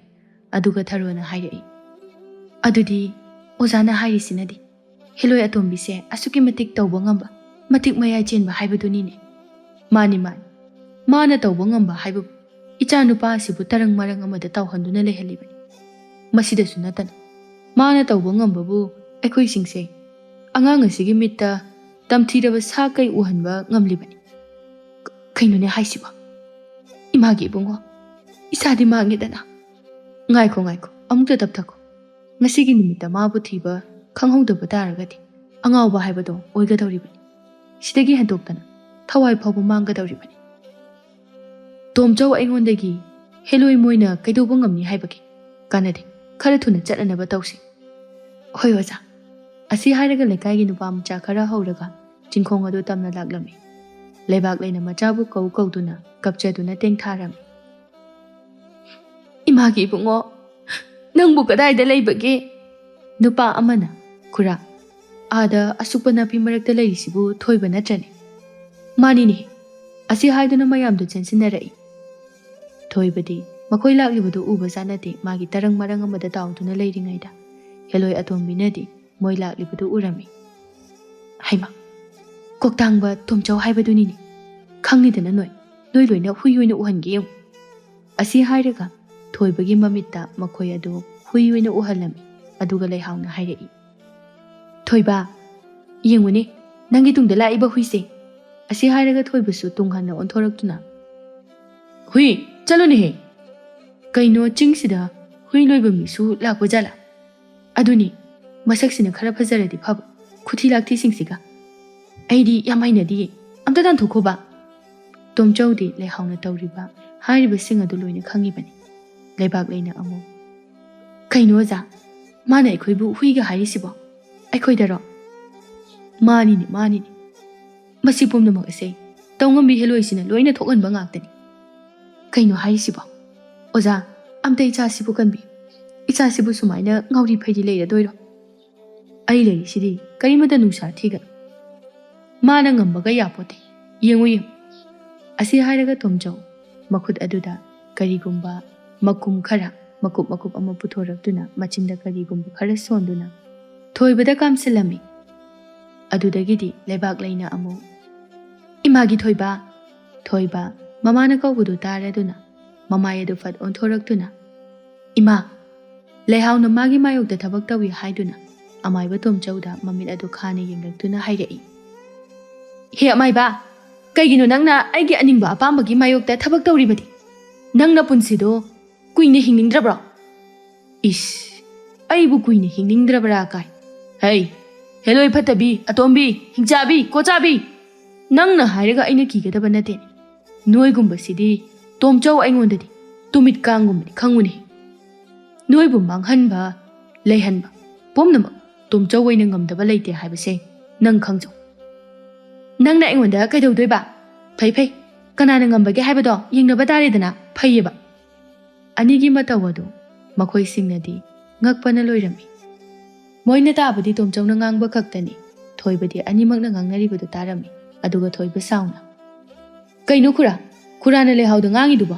ꯑꯗꯨꯒ ꯊꯔꯣꯅ ꯍꯥꯏꯔꯛꯏ, ꯑꯗꯨꯗꯤ ꯑꯣꯖꯥꯅ ꯍꯥꯏꯔꯤꯁꯤꯅꯗꯤ ꯍꯦꯂꯣꯏ ꯑꯇꯣꯝꯕꯤꯁꯦ ꯑꯁꯨꯛꯀꯤ ꯃꯇꯤꯛ ꯇꯧꯕ ꯉꯝꯕ, ꯃꯇꯤꯛ ꯃꯌꯥꯏ ꯆꯦꯟꯕ ꯍꯥꯏꯕꯗꯨꯅꯤꯅꯦ꯫ ꯃꯥꯅꯤ ꯃꯥꯅ ꯇꯧꯕ ꯉꯝꯕ ꯍꯥꯏꯕꯕꯨ ꯏꯆꯥ ꯅꯨꯄꯥ ꯑꯁꯤꯕꯨ ꯇꯔꯪ ꯃꯔꯪ ꯑꯃꯗ ꯇꯧꯍꯟꯗꯨꯅ ꯂꯩꯍꯜꯂꯤꯕꯅꯤ꯫ ꯃꯁꯤꯗꯁꯨ ꯅꯠꯇꯅ ꯃꯥꯅ ꯇꯧꯕ ꯉꯝꯕꯕꯨ ꯑꯩꯈꯣꯏꯁꯤꯡꯁꯦ ꯑꯉꯥꯡ ꯑꯁꯤꯒꯤ ꯃꯤꯠꯇ ꯇꯝꯊꯤꯔꯕ ꯁꯥ ꯀꯩ ꯎꯍꯟꯕ ꯉꯝꯂꯤꯕꯅꯤ꯫ ꯀꯩꯅꯣꯅꯦ ꯍꯥꯏꯁꯤꯕꯣ? ꯏꯃꯥꯒꯤ ꯏꯕꯨꯡꯉꯣ, ꯏꯁꯥꯗꯤ ꯃꯥꯡꯉꯦꯗꯅ꯫ ꯉꯥꯏꯈꯣ ꯑꯃꯨꯛꯇ ꯇꯞꯊꯈꯣ꯫ ꯉꯁꯤꯒꯤ ꯅꯨꯃꯤꯠꯇ ꯃꯥꯕꯨ ꯊꯤꯕ ꯈꯪꯍꯧꯗꯕ ꯇꯥꯔꯒꯗꯤ ꯑꯉꯥꯎꯕ ꯍꯥꯏꯕꯗꯣ ꯑꯣꯏꯒꯗꯧꯔꯤꯕꯅꯤ꯫ ꯁꯤꯗꯒꯤ ꯍꯦꯟꯗꯣꯛꯇꯅ ꯊꯋꯥꯏ ꯐꯥꯎꯕ ꯃꯥꯡꯒꯗꯧꯔꯤꯕꯅꯤ꯫ ꯇꯣꯝꯆꯧ ꯑꯩꯉꯣꯟꯗꯒꯤ ꯍꯦꯂꯣꯏ ꯃꯣꯏꯅ ꯀꯩꯗꯧꯕ ꯉꯝꯅꯤ ꯍꯥꯏꯕꯒꯦ? ꯀꯥꯟꯅꯗꯦ, ꯈꯔ ꯊꯨꯅ ꯆꯠꯅꯅꯕ ꯇꯧꯁꯤ꯫ ꯍꯣꯏ ꯑꯣꯖꯥ꯫ ꯑꯁꯤ ꯍꯥꯏꯔꯒ ꯂꯩꯀꯥꯏꯒꯤ ꯅꯨꯄꯥ ꯃꯆꯥ ꯈꯔ ꯍꯧꯔꯒ ꯆꯤꯡꯈꯣꯡ ꯑꯗꯨ ꯇꯝꯅ ꯂꯥꯛꯂꯝꯃꯤ꯫ ꯂꯩꯕꯥꯛ ꯂꯩꯅ ꯃꯆꯥꯕꯨ ꯀꯧꯗꯨꯅ ꯀꯞꯆꯗꯨꯅ ꯇꯦꯡꯊꯥꯔꯝꯃꯤ꯫ ꯏꯃꯥꯒꯤ ꯏꯕꯨꯡꯉꯣ, ꯅꯪꯕꯨ ꯀꯗꯥꯏꯗ ꯂꯩꯕꯒꯦ? ꯅꯨꯄꯥ ꯑꯃꯅ, ꯈꯨꯔꯥ, ꯑꯥꯗ ꯑꯁꯨꯛꯄ ꯅꯥꯄꯤ ꯃꯔꯛꯇ ꯂꯩꯔꯤꯁꯤꯕꯨ ꯊꯣꯏꯕ ꯅꯠꯇ꯭ꯔꯅꯦ? ꯃꯥꯅꯤꯅꯦ꯫ ꯑꯁꯤ ꯍꯥꯏꯗꯨꯅ ꯃꯌꯥꯝꯗꯨ ꯆꯦꯟꯁꯤꯟꯅꯔꯛꯏ꯫ ꯊꯣꯏꯕꯗꯤ ꯃꯈꯣꯏ ꯂꯥꯛꯂꯤꯕꯗꯨ ꯎꯕ ꯆꯥꯅꯗꯦ ꯃꯥꯒꯤ ꯇꯔꯪ ꯃꯔꯪ ꯑꯃꯗ ꯇꯥꯎꯗꯨꯅ ꯂꯩꯔꯤꯉꯩꯗ ꯍꯦꯂꯣꯏ ꯑꯇꯣꯝꯕꯤꯅꯗꯤ ꯃꯣꯏ ꯂꯥꯛꯂꯤꯕꯗꯨ ꯎꯔꯝꯃꯤ꯫ ꯍꯩꯃꯥ, ꯀꯣꯛꯇꯥꯡꯕ ꯇꯣꯝꯆꯧ ꯍꯥꯏꯕꯗꯨꯅꯤꯅꯦ꯫ ꯈꯪꯅꯤꯗꯅ ꯅꯣꯏ ꯂꯣꯏꯅ ꯍꯨꯏ ꯑꯣꯏꯅ ꯎꯍꯟꯒꯦ ꯌꯦꯡꯉꯨ꯫ ꯑꯁꯤ ꯍꯥꯏꯔꯒ ꯊꯣꯏꯕꯒꯤ ꯃꯃꯤꯠꯇ ꯃꯈꯣꯏ ꯑꯗꯨ ꯍꯨꯏ ꯑꯣꯏꯅ ꯎꯍꯜꯂꯝꯃꯤ꯫ ꯑꯗꯨꯒ ꯂꯩꯍꯥꯎꯅ ꯍꯥꯏꯔꯛꯏ, ꯊꯣꯏꯕ, ꯌꯦꯡꯉꯨꯅꯦ ꯅꯪꯒꯤ ꯇꯨꯡꯗ ꯂꯥꯛꯏꯕ ꯍꯨꯏꯁꯦ꯫ ꯑꯁꯤ ꯍꯥꯏꯔꯒ ꯊꯣꯏꯕꯁꯨ ꯇꯨꯡ ꯍꯟꯅ ꯑꯣꯟꯊꯣꯔꯛꯇꯨꯅ, ꯍꯨꯏ ꯆꯠꯂꯨꯅꯦꯍꯦ! ꯀꯩꯅꯣ ꯆꯤꯡꯁꯤꯗ ꯍꯨꯏ ꯂꯣꯏꯕ ꯃꯤꯁꯨ ꯂꯥꯛꯄ ꯖꯥꯠꯂꯥ? ꯑꯗꯨꯅꯤ, ꯃꯁꯛꯁꯤꯅ ꯈꯔ ꯐꯖꯔꯗꯤ ꯐꯕ, ꯈꯨꯊꯤ ꯂꯥꯛꯊꯤꯁꯤꯡꯁꯤꯒ ꯑꯩꯗꯤ ꯌꯥꯝ ꯍꯩꯅꯗꯤꯌꯦ꯫ ꯑꯝꯇ ꯇꯥꯟꯊꯣꯛꯈꯣꯕ꯫ ꯇꯣꯝꯆꯧꯗꯤ ꯂꯩꯍꯥꯎꯅ ꯇꯧꯔꯤꯕ ꯍꯥꯏꯔꯤꯕꯁꯤꯡ ꯑꯗꯨ ꯂꯣꯏꯅ ꯈꯪꯉꯤꯕꯅꯤ꯫ ꯂꯩꯕꯥꯛ ꯂꯩꯅ ꯑꯃꯨꯛ, ꯀꯩꯅꯣ ꯑꯣꯖꯥ, ꯃꯥꯅ ꯑꯩꯈꯣꯏꯕꯨ ꯍꯨꯏꯒ ꯍꯥꯏꯔꯤꯁꯤꯕꯣ? ꯑꯩꯈꯣꯏꯗꯔꯣ? ꯃꯥꯅꯤꯅꯦ꯫ ꯃꯁꯤ ꯄꯨꯝꯅꯃꯛ ꯑꯁꯦ ꯇꯧꯉꯝꯕꯤ ꯍꯦꯂꯣꯏꯁꯤꯅ ꯂꯣꯏꯅ ꯊꯣꯛꯍꯟꯕ ꯉꯥꯛꯇꯅꯤ꯫ ꯀꯩꯅꯣ ꯍꯥꯏꯔꯤꯁꯤꯕꯣ? ꯑꯣꯖꯥ, ꯑꯝꯇ ꯏꯆꯥꯁꯤꯕꯨ ꯀꯟꯕꯤꯌꯨ꯫ ꯏꯆꯥꯁꯤꯕꯨ ꯁꯨꯃꯥꯏꯅ ꯉꯥꯎꯔꯤ ꯐꯩꯔꯤ ꯂꯩꯔꯗꯣꯏꯔꯣ? ꯑꯩ ꯂꯩꯔꯤꯁꯤꯗꯤ ꯀꯔꯤꯃꯇ ꯅꯨꯡꯁꯥ ꯊꯤꯒꯅꯨ꯫ ꯃꯥꯅ ꯉꯝꯕꯒ ꯌꯥꯄꯣꯠꯇꯦ꯫ ꯌꯦꯡꯉꯨ꯫ ꯑꯁꯤ ꯍꯥꯏꯔꯒ ꯇꯣꯝꯆꯧ ꯃꯈꯨꯠ ꯑꯗꯨꯗ ꯀꯔꯤꯒꯨꯝꯕ ꯃꯀꯨꯞ ꯑꯃ ꯄꯨꯊꯣꯔꯛꯇꯨꯅ ꯃꯆꯤꯟꯗ ꯀꯔꯤꯒꯨꯝꯕ ꯈꯔ ꯁꯣꯟꯗꯨꯅ ꯊꯣꯏꯕꯗ ꯀꯥꯝꯁꯤꯜꯂꯝꯃꯤ꯫ ꯑꯗꯨꯗꯒꯤꯗꯤ ꯂꯩꯕꯥꯛ ꯂꯩꯅ ꯑꯃꯨꯛ, ꯏꯃꯥꯒꯤ ꯊꯣꯏꯕ ꯃꯃꯥꯅ ꯀꯧꯕꯗꯨ ꯇꯥꯔꯗꯨꯅ ꯃꯃꯥꯏ ꯑꯗꯨ ꯐꯠ ꯑꯣꯟꯊꯣꯔꯛꯇꯨꯅ, ꯏꯃꯥ, ꯂꯩꯍꯥꯎꯅ ꯃꯥꯒꯤ ꯃꯥꯌꯣꯛꯇ ꯊꯕꯛ ꯇꯧꯏ ꯍꯥꯏꯗꯨꯅ ꯑꯃꯥꯏꯕ ꯇꯣꯝꯆꯧꯗ ꯃꯃꯤꯠ ꯑꯗꯨ ꯈꯥꯅ ꯌꯦꯡꯂꯛꯇꯨꯅ ꯍꯥꯏꯔꯛꯏ, ꯍꯦ ꯑꯃꯥꯏꯕ, ꯀꯩꯒꯤꯅꯣ ꯅꯪꯅ ꯑꯩꯒꯤ ꯑꯅꯤꯡꯕ ꯑꯄꯥꯝꯕꯒꯤ ꯃꯥꯌꯣꯛꯇ ꯊꯕꯛ ꯇꯧꯔꯤꯕꯗꯤ? ꯅꯪꯅ ꯄꯨꯟꯁꯤꯗꯣ ꯀꯨꯏꯅ ꯍꯤꯡꯅꯤꯡꯗ꯭ꯔꯕ꯭ꯔꯣ? ꯏꯁ, ꯑꯩꯕꯨ ꯀꯨꯏꯅ ꯍꯤꯡꯅꯤꯡꯗ꯭ꯔꯕ꯭ꯔꯥ ꯀꯥꯏ? ꯍꯩ, ꯍꯦꯂꯣꯏ ꯐꯠꯇꯕꯤ, ꯑꯇꯣꯝꯕꯤ, ꯍꯤꯡꯆꯥꯕꯤ, ꯀꯣꯆꯥꯕꯤ, ꯅꯪꯅ ꯍꯥꯏꯔꯒ ꯑꯩꯅ ꯀꯤꯒꯗꯕ ꯅꯠꯇꯦꯅꯦ꯫ ꯅꯣꯏꯒꯨꯝꯕꯁꯤꯗꯤ ꯇꯣꯝꯆꯧ ꯑꯩꯉꯣꯟꯗꯗꯤ ꯇꯨꯃꯤꯠ ꯀꯥꯡꯒꯨꯝꯕꯅꯤ, ꯈꯪꯉꯨꯅꯦ꯫ ꯅꯣꯏꯕꯨ ꯃꯥꯡꯍꯟꯕ, ꯂꯩꯍꯟꯕ ꯄꯨꯝꯅꯃꯛ ꯇꯣꯝꯆꯧ ꯑꯣꯏꯅ ꯉꯝꯗꯕ ꯂꯩꯇꯦ ꯍꯥꯏꯕꯁꯦ ꯅꯪ ꯈꯪꯖꯧ꯫ ꯅꯪꯅ ꯑꯩꯉꯣꯟꯗ ꯀꯩꯗꯧꯗꯣꯏꯕ? ꯐꯩ, ꯀꯅꯥꯅ ꯉꯝꯕꯒꯦ ꯍꯥꯏꯕꯗꯣ ꯌꯦꯡꯅꯕ ꯇꯥꯔꯦꯗꯅ꯫ ꯐꯩꯌꯦꯕ꯫ ꯑꯅꯤꯒꯤ ꯃꯇꯧ ꯑꯗꯨ ꯃꯈꯣꯏꯁꯤꯡꯅꯗꯤ ꯉꯛꯄꯅ ꯂꯣꯏꯔꯝꯃꯤ꯫ ꯃꯣꯏꯅ ꯇꯥꯕꯗꯤ ꯇꯣꯝꯆꯧꯅ ꯉꯥꯡꯕ ꯈꯛꯇꯅꯤ꯫ ꯊꯣꯏꯕꯗꯤ ꯑꯅꯤꯃꯛꯅ ꯉꯥꯡꯅꯔꯤꯕꯗꯨ ꯇꯥꯔꯝꯃꯤ꯫ ꯑꯗꯨꯒ ꯊꯣꯏꯕ ꯁꯥꯎꯅ, ꯀꯩꯅꯣ ꯈꯨꯔꯥꯅ ꯂꯩꯍꯥꯎꯗ ꯉꯥꯡꯉꯤꯗꯨꯕꯣ?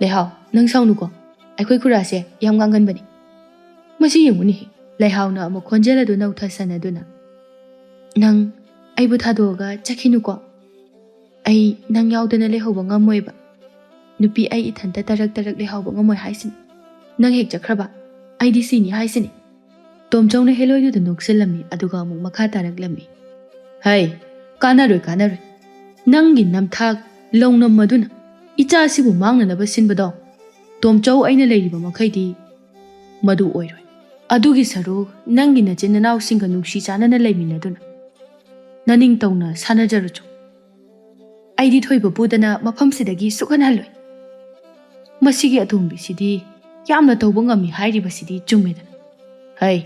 ꯂꯩꯍꯥꯎ, ꯅꯪ ꯁꯥꯎꯅꯨꯀꯣ, ꯑꯩꯈꯣꯏ ꯈꯨꯔꯥꯁꯦ ꯌꯥꯝ ꯉꯥꯡꯒꯟꯕꯅꯤ꯫ ꯃꯁꯤ ꯌꯦꯡꯉꯨꯅꯦꯍꯦ꯫ ꯂꯩꯍꯥꯎꯅ ꯑꯃꯨꯛ ꯈꯣꯟꯖꯦꯜ ꯑꯗꯨ ꯅꯧꯊꯁꯟꯅꯗꯨꯅ, ꯅꯪ ꯑꯩꯕꯨ ꯊꯥꯗꯣꯛꯑꯒ ꯆꯠꯈꯤꯅꯨꯀꯣ꯫ ꯑꯩ ꯅꯪ ꯌꯥꯎꯗꯅ ꯂꯩꯍꯧꯕ ꯉꯝꯃꯣꯏꯕ꯫ ꯅꯨꯄꯤ ꯑꯩ ꯏꯊꯟꯇ ꯇꯔꯛ ꯂꯩꯍꯧꯕ ꯉꯝꯃꯣꯏ ꯍꯥꯏꯁꯤꯅꯤ꯫ ꯅꯪ ꯍꯦꯛ ꯆꯠꯈ꯭ꯔꯕ ꯑꯩꯗꯤ ꯁꯤꯅꯤ ꯍꯥꯏꯁꯤꯅꯤ꯫ ꯇꯣꯝꯆꯧꯅ ꯍꯦꯂꯣꯏꯗꯨꯗ ꯅꯣꯛꯁꯤꯜꯂꯝꯃꯤ꯫ ꯑꯗꯨꯒ ꯑꯃꯨꯛ ꯃꯈꯥ ꯇꯥꯔꯛꯂꯝꯃꯤ, ꯍꯩ, ꯀꯥꯟꯅꯔꯣꯏ꯫ ꯅꯪꯒꯤ ꯅꯝꯊꯥꯛ ꯂꯧꯅꯝ ꯑꯗꯨꯅ ꯏꯆꯥꯁꯤꯕꯨ ꯃꯥꯡꯅꯅꯕ ꯁꯤꯟꯕꯗꯣ ꯇꯣꯝꯆꯧ ꯑꯩꯅ ꯂꯩꯔꯤꯕ ꯃꯈꯩꯗꯤ ꯃꯗꯨ ꯑꯣꯏꯔꯣꯏ꯫ ꯑꯗꯨꯒꯤ ꯁꯔꯨꯛ ꯅꯪꯒꯤ ꯅꯆꯤꯟ ꯅꯅꯥꯎꯁꯤꯡꯒ ꯅꯨꯡꯁꯤ ꯆꯥꯟꯅꯅ ꯂꯩꯃꯤꯟꯅꯗꯨꯅ ꯅꯅꯤꯡ ꯇꯧꯅ ꯁꯥꯟꯅꯖꯔꯨꯆꯣ꯫ ꯑꯩꯗꯤ ꯊꯣꯏꯕ ꯄꯨꯗꯅ ꯃꯐꯝꯁꯤꯗꯒꯤ ꯁꯨꯛꯍꯟꯍꯜꯂꯣꯏ꯫ ꯃꯁꯤꯒꯤ ꯑꯇꯣꯝꯕꯤꯁꯤꯗꯤ ꯌꯥꯝꯅ ꯇꯧꯕ ꯉꯝꯃꯤ ꯍꯥꯏꯔꯤꯕꯁꯤꯗꯤ ꯆꯨꯝꯃꯦꯗꯅ꯫ ꯍꯩ,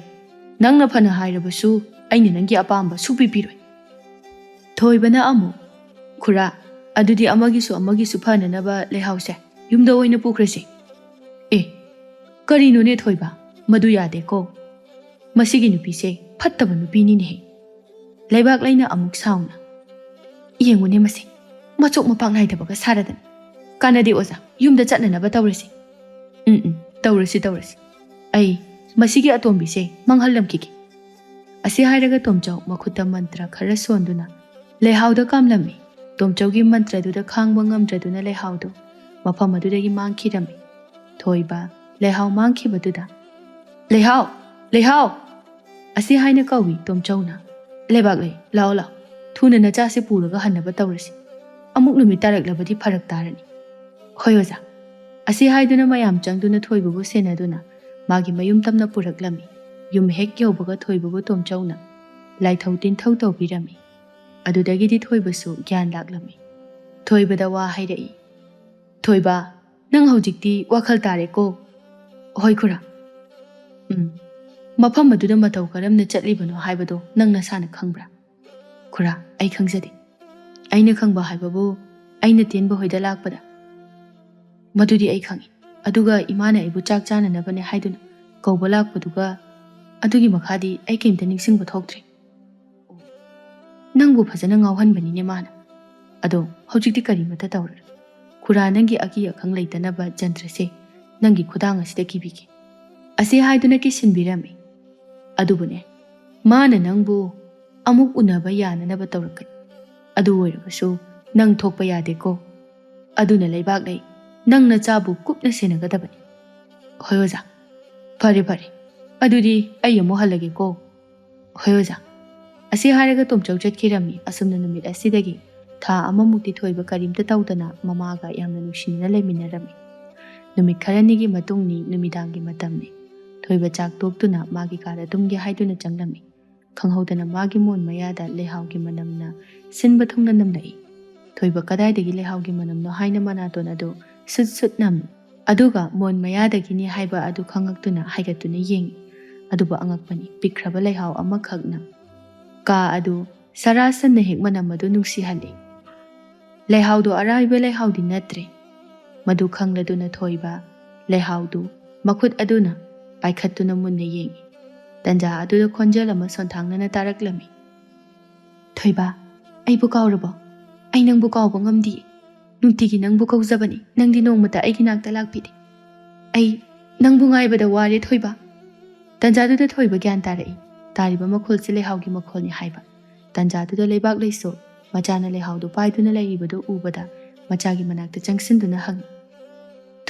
ꯅꯪꯅ ꯐꯅ ꯍꯥꯏꯔꯕꯁꯨ ꯑꯩꯅ ꯅꯪꯒꯤ ꯑꯄꯥꯝꯕ ꯁꯨꯛꯄꯤꯕꯤꯔꯣꯏ꯫ ꯊꯣꯏꯕꯅ ꯑꯃꯨꯛ, ꯈꯨꯔꯥ, ꯑꯗꯨꯗꯤ ꯑꯃꯒꯤꯁꯨ ꯐꯅꯅꯕ ꯂꯩꯍꯥꯎꯁꯦ ꯌꯨꯝꯗ ꯑꯣꯏꯅ ꯄꯨꯈ꯭ꯔꯁꯤ꯫ ꯑꯦ, ꯀꯔꯤꯅꯣꯅꯦ ꯊꯣꯏꯕ, ꯃꯗꯨ ꯌꯥꯗꯦꯀꯣ꯫ ꯃꯁꯤꯒꯤ ꯅꯨꯄꯤꯁꯦ ꯐꯠꯇꯕ ꯅꯨꯄꯤꯅꯤꯅꯦꯍꯦ꯫ ꯂꯩꯕꯥꯛ ꯂꯩꯅ ꯑꯃꯨꯛ ꯁꯥꯎꯅ, ꯌꯦꯡꯉꯨꯅꯦ ꯃꯁꯤ, ꯃꯆꯣꯛ ꯃꯄꯥꯛ ꯅꯥꯏꯗꯕꯒ ꯁꯥꯔꯗꯅ꯫ ꯀꯥꯟꯅꯗꯦ ꯑꯣꯖꯥ, ꯌꯨꯝꯗ ꯆꯠꯅꯅꯕ ꯇꯧꯔꯁꯤ꯫ ꯇꯧꯔꯁꯤ꯫ ꯑꯩ ꯃꯁꯤꯒꯤ ꯑꯇꯣꯝꯕꯤꯁꯦ ꯃꯥꯡꯍꯜꯂꯝꯈꯤꯒꯦ꯫ ꯑꯁꯤ ꯍꯥꯏꯔꯒ ꯇꯣꯝꯆꯧ ꯃꯈꯨꯠꯇ ꯃꯟꯇ꯭ꯔ ꯈꯔ ꯁꯣꯟꯗꯨꯅ ꯂꯩꯍꯥꯎꯗ ꯀꯥꯝꯂꯝꯃꯤ꯫ ꯇꯣꯝꯆꯧꯒꯤ ꯃꯟꯇ꯭ꯔꯗꯨꯗ ꯈꯥꯡꯕ ꯉꯝꯗ꯭ꯔꯗꯨꯅ ꯂꯩꯍꯥꯎꯗꯨ ꯃꯐꯝ ꯑꯗꯨꯗꯒꯤ ꯃꯥꯡꯈꯤꯔꯝꯃꯤ꯫ ꯊꯣꯏꯕ ꯂꯩꯍꯥꯎ ꯃꯥꯡꯈꯤꯕꯗꯨꯗ, ꯂꯩꯍꯥꯎ ꯑꯁꯤ ꯍꯥꯏꯅ ꯀꯧꯏ ꯇꯣꯝꯆꯧꯅ꯫ ꯂꯩꯕꯥꯛꯂꯩ, ꯂꯥꯛꯑꯣ, ꯊꯨꯅ ꯅꯆꯥꯁꯤ ꯄꯨꯔꯒ ꯍꯟꯅꯕ ꯇꯧꯔꯁꯤ꯫ ꯑꯃꯨꯛ ꯅꯨꯃꯤꯠ ꯇꯥꯔꯛꯂꯕꯗꯤ ꯐꯔꯛ ꯇꯥꯔꯅꯤ꯫ ꯍꯣꯏ ꯑꯣꯖꯥ꯫ ꯑꯁꯤ ꯍꯥꯏꯗꯨꯅ ꯃꯌꯥꯝ ꯆꯪꯗꯨꯅ ꯊꯣꯏꯕꯕꯨ ꯁꯦꯟꯅꯗꯨꯅ ꯃꯥꯒꯤ ꯃꯌꯨꯝ ꯇꯝꯅ ꯄꯨꯔꯛꯂꯝꯃꯤ꯫ ꯌꯨꯝ ꯍꯦꯛ ꯌꯧꯕꯒ ꯊꯣꯏꯕꯕꯨ ꯇꯣꯝꯆꯧꯅ ꯂꯥꯏꯊꯧ ꯇꯤꯟꯊꯧ ꯇꯧꯕꯤꯔꯝꯃꯤ꯫ ꯑꯗꯨꯗꯒꯤꯗꯤ ꯊꯣꯏꯕꯁꯨ ꯒ꯭ꯌꯥꯟ ꯂꯥꯛꯂꯝꯃꯤ꯫ ꯊꯣꯏꯕꯗ ꯋꯥ ꯍꯥꯏꯔꯛꯏ꯫ ꯊꯣꯏꯕ, ꯅꯪ ꯍꯧꯖꯤꯛꯇꯤ ꯋꯥꯈꯜ ꯇꯥꯔꯦꯀꯣ? ꯍꯣꯏ ꯈꯨꯔꯥ꯫ ꯃꯐꯝ ꯑꯗꯨꯗ ꯃꯇꯧ ꯀꯔꯝꯅ ꯆꯠꯂꯤꯕꯅꯣ ꯍꯥꯏꯕꯗꯣ ꯅꯪ ꯅꯁꯥꯅ ꯈꯪꯕ꯭ꯔꯥ? ꯈꯨꯔꯥ, ꯑꯩ ꯈꯪꯖꯗꯦ꯫ ꯑꯩꯅ ꯈꯪꯕ ꯍꯥꯏꯕꯕꯨ ꯑꯩꯅ ꯇꯦꯟꯕ ꯍꯣꯏꯗ ꯂꯥꯛꯄꯗ ꯃꯗꯨꯗꯤ ꯑꯩ ꯈꯪꯏ꯫ ꯑꯗꯨꯒ ꯏꯃꯥꯅ ꯑꯩꯕꯨ ꯆꯥꯛ ꯆꯥꯅꯅꯕꯅꯦ ꯍꯥꯏꯗꯨꯅ ꯀꯧꯕ ꯂꯥꯛꯄꯗꯨꯒ ꯑꯗꯨꯒꯤ ꯃꯈꯥꯗꯤ ꯑꯩ ꯀꯩꯝꯇ ꯅꯤꯡꯁꯤꯡꯕ ꯊꯣꯛꯇ꯭ꯔꯤ꯫ ꯅꯪꯕꯨ ꯐꯖꯅ ꯉꯥꯎꯍꯟꯕꯅꯤꯅꯦ ꯃꯥꯅ꯫ ꯑꯗꯣ ꯍꯧꯖꯤꯛꯇꯤ ꯀꯔꯤꯃꯠꯇ ꯇꯧꯔꯔꯣꯏ꯫ ꯈꯨꯔꯥ, ꯅꯪꯒꯤ ꯑꯀꯤ ꯑꯈꯪ ꯂꯩꯇꯅꯕ ꯖꯟꯇ꯭ꯔꯁꯦ ꯅꯪꯒꯤ ꯈꯨꯗꯥꯡ ꯑꯁꯤꯗ ꯀꯤꯕꯤꯒꯦ꯫ ꯑꯁꯤ ꯍꯥꯏꯗꯨꯅ ꯀꯤꯁꯤꯟꯕꯤꯔꯝꯃꯤ꯫ ꯑꯗꯨꯕꯨꯅꯦ, ꯃꯥꯅ ꯅꯪꯕꯨ ꯑꯃꯨꯛ ꯎꯅꯕ ꯌꯥꯅꯅꯕ ꯇꯧꯔꯛꯀꯅꯤ꯫ ꯑꯗꯨ ꯑꯣꯏꯔꯕꯁꯨ ꯅꯪ ꯊꯣꯛꯄ ꯌꯥꯗꯦꯀꯣ꯫ ꯑꯗꯨꯅ ꯂꯩꯕꯥꯛ ꯂꯩ, ꯅꯪ ꯅꯆꯥꯕꯨ ꯀꯨꯞꯅ ꯁꯦꯟꯅꯒꯗꯕꯅꯤ꯫ ꯍꯣꯏ ꯑꯣꯖꯥ꯫ ꯐꯔꯦ, ꯑꯗꯨꯗꯤ ꯑꯩ ꯑꯃꯨꯛ ꯍꯜꯂꯒꯦꯀꯣ꯫ ꯍꯣꯏ ꯑꯣꯖꯥ꯫ ꯑꯁꯤ ꯍꯥꯏꯔꯒ ꯇꯣꯝꯆꯧ ꯆꯠꯈꯤꯔꯝꯃꯤ꯫ ꯑꯁꯨꯝꯅ ꯅꯨꯃꯤꯠ ꯑꯁꯤꯗꯒꯤ ꯊꯥ ꯑꯃꯃꯨꯛꯇꯤ ꯊꯣꯏꯕ ꯀꯔꯤꯝꯇ ꯇꯧꯗꯅ ꯃꯃꯥꯒ ꯌꯥꯝꯅ ꯅꯨꯡꯁꯤꯅꯅ ꯂꯩꯃꯤꯟꯅꯔꯝꯃꯤ꯫ ꯅꯨꯃꯤꯠ ꯈꯔꯅꯤꯒꯤ ꯃꯇꯨꯡꯅꯤ, ꯅꯨꯃꯤꯗꯥꯡꯒꯤ ꯃꯇꯝꯅꯤ꯫ ꯊꯣꯏꯕ ꯆꯥꯛ ꯇꯣꯛꯇꯨꯅ ꯃꯥꯒꯤ ꯀꯥꯗ ꯇꯨꯝꯒꯦ ꯍꯥꯏꯗꯨꯅ ꯆꯪꯂꯝꯃꯤ꯫ ꯈꯪꯍꯧꯗꯅ ꯃꯥꯒꯤ ꯃꯣꯟ ꯃꯌꯥꯗ ꯂꯩꯍꯥꯎꯒꯤ ꯃꯅꯝꯅ ꯁꯤꯟꯕ ꯊꯨꯡꯅ ꯅꯝꯂꯛꯏ꯫ ꯊꯣꯏꯕ ꯀꯗꯥꯏꯗꯒꯤ ꯂꯩꯍꯥꯎꯒꯤ ꯃꯅꯝꯅꯣ ꯍꯥꯏꯅ ꯃꯅꯥꯇꯣꯟ ꯑꯗꯨ ꯁꯨꯠ ꯅꯝꯃꯤ꯫ ꯑꯗꯨꯒ ꯃꯣꯟ ꯃꯌꯥꯗꯒꯤꯅꯤ ꯍꯥꯏꯕ ꯑꯗꯨ ꯈꯪꯉꯛꯇꯨꯅ ꯍꯥꯏꯒꯠꯇꯨꯅ ꯌꯦꯡꯉꯤ꯫ ꯑꯗꯨꯕꯨ ꯑꯉꯛꯄꯅꯤ, ꯄꯤꯛꯈ꯭ꯔꯕ ꯂꯩꯍꯥꯎ ꯑꯃꯈꯛꯅ ꯀꯥ ꯑꯗꯨ ꯁꯔꯥꯁꯟꯅ ꯍꯦꯛ ꯃꯅꯝ ꯑꯗꯨ ꯅꯨꯡꯁꯤꯍꯜꯂꯤ꯫ ꯂꯩꯍꯥꯎꯗꯨ ꯑꯔꯥꯏꯕ ꯂꯩꯍꯥꯎꯗꯤ ꯅꯠꯇ꯭ꯔꯦ꯫ ꯃꯗꯨ ꯈꯪꯂꯗꯨꯅ ꯊꯣꯏꯕ ꯂꯩꯍꯥꯎꯗꯨ ꯃꯈꯨꯠ ꯑꯗꯨꯅ ꯄꯥꯏꯈꯠꯇꯨꯅ ꯃꯨꯟꯅ ꯌꯦꯡꯉꯤ꯫ ꯇꯟꯖꯥ ꯑꯗꯨꯗ ꯈꯣꯟꯖꯦꯜ ꯑꯃ ꯁꯣꯟꯊꯥꯡꯅꯅ ꯇꯥꯔꯛꯂꯝꯃꯤ꯫ ꯊꯣꯏꯕ, ꯑꯩꯕꯨ ꯀꯥꯎꯔꯕꯣ? ꯑꯩ ꯅꯪꯕꯨ ꯀꯥꯎꯕ ꯉꯝꯗꯤꯌꯦ꯫ ꯅꯨꯡꯇꯤꯒꯤ ꯅꯪꯕꯨ ꯀꯧꯖꯕꯅꯤ, ꯅꯪꯗꯤ ꯅꯣꯡꯃꯇ ꯑꯩꯒꯤ ꯅꯥꯛꯇ ꯂꯥꯛꯄꯤꯗꯦ꯫ ꯑꯩ ꯅꯪꯕꯨ ꯉꯥꯏꯕꯗ ꯋꯥꯔꯦ ꯊꯣꯏꯕ꯫ ꯇꯟꯖꯥꯗꯨꯗ ꯊꯣꯏꯕ ꯒ꯭ꯌꯥꯟ ꯇꯥꯔꯛꯏ꯫ ꯇꯥꯔꯤꯕ ꯃꯈꯣꯜꯁꯤ ꯂꯩꯍꯥꯎꯒꯤ ꯃꯈꯣꯜꯅꯤ ꯍꯥꯏꯕ꯫ ꯇꯟꯖꯥꯗꯨꯗ ꯂꯩꯕꯥꯛ ꯂꯩꯁꯨ ꯃꯆꯥꯅ ꯂꯩꯍꯥꯎꯗꯨ ꯄꯥꯏꯗꯨꯅ ꯂꯩꯔꯤꯕꯗꯨ ꯎꯕꯗ ꯃꯆꯥꯒꯤ ꯃꯅꯥꯛꯇ ꯆꯪꯁꯤꯟꯗꯨꯅ ꯍꯪꯉꯤ꯫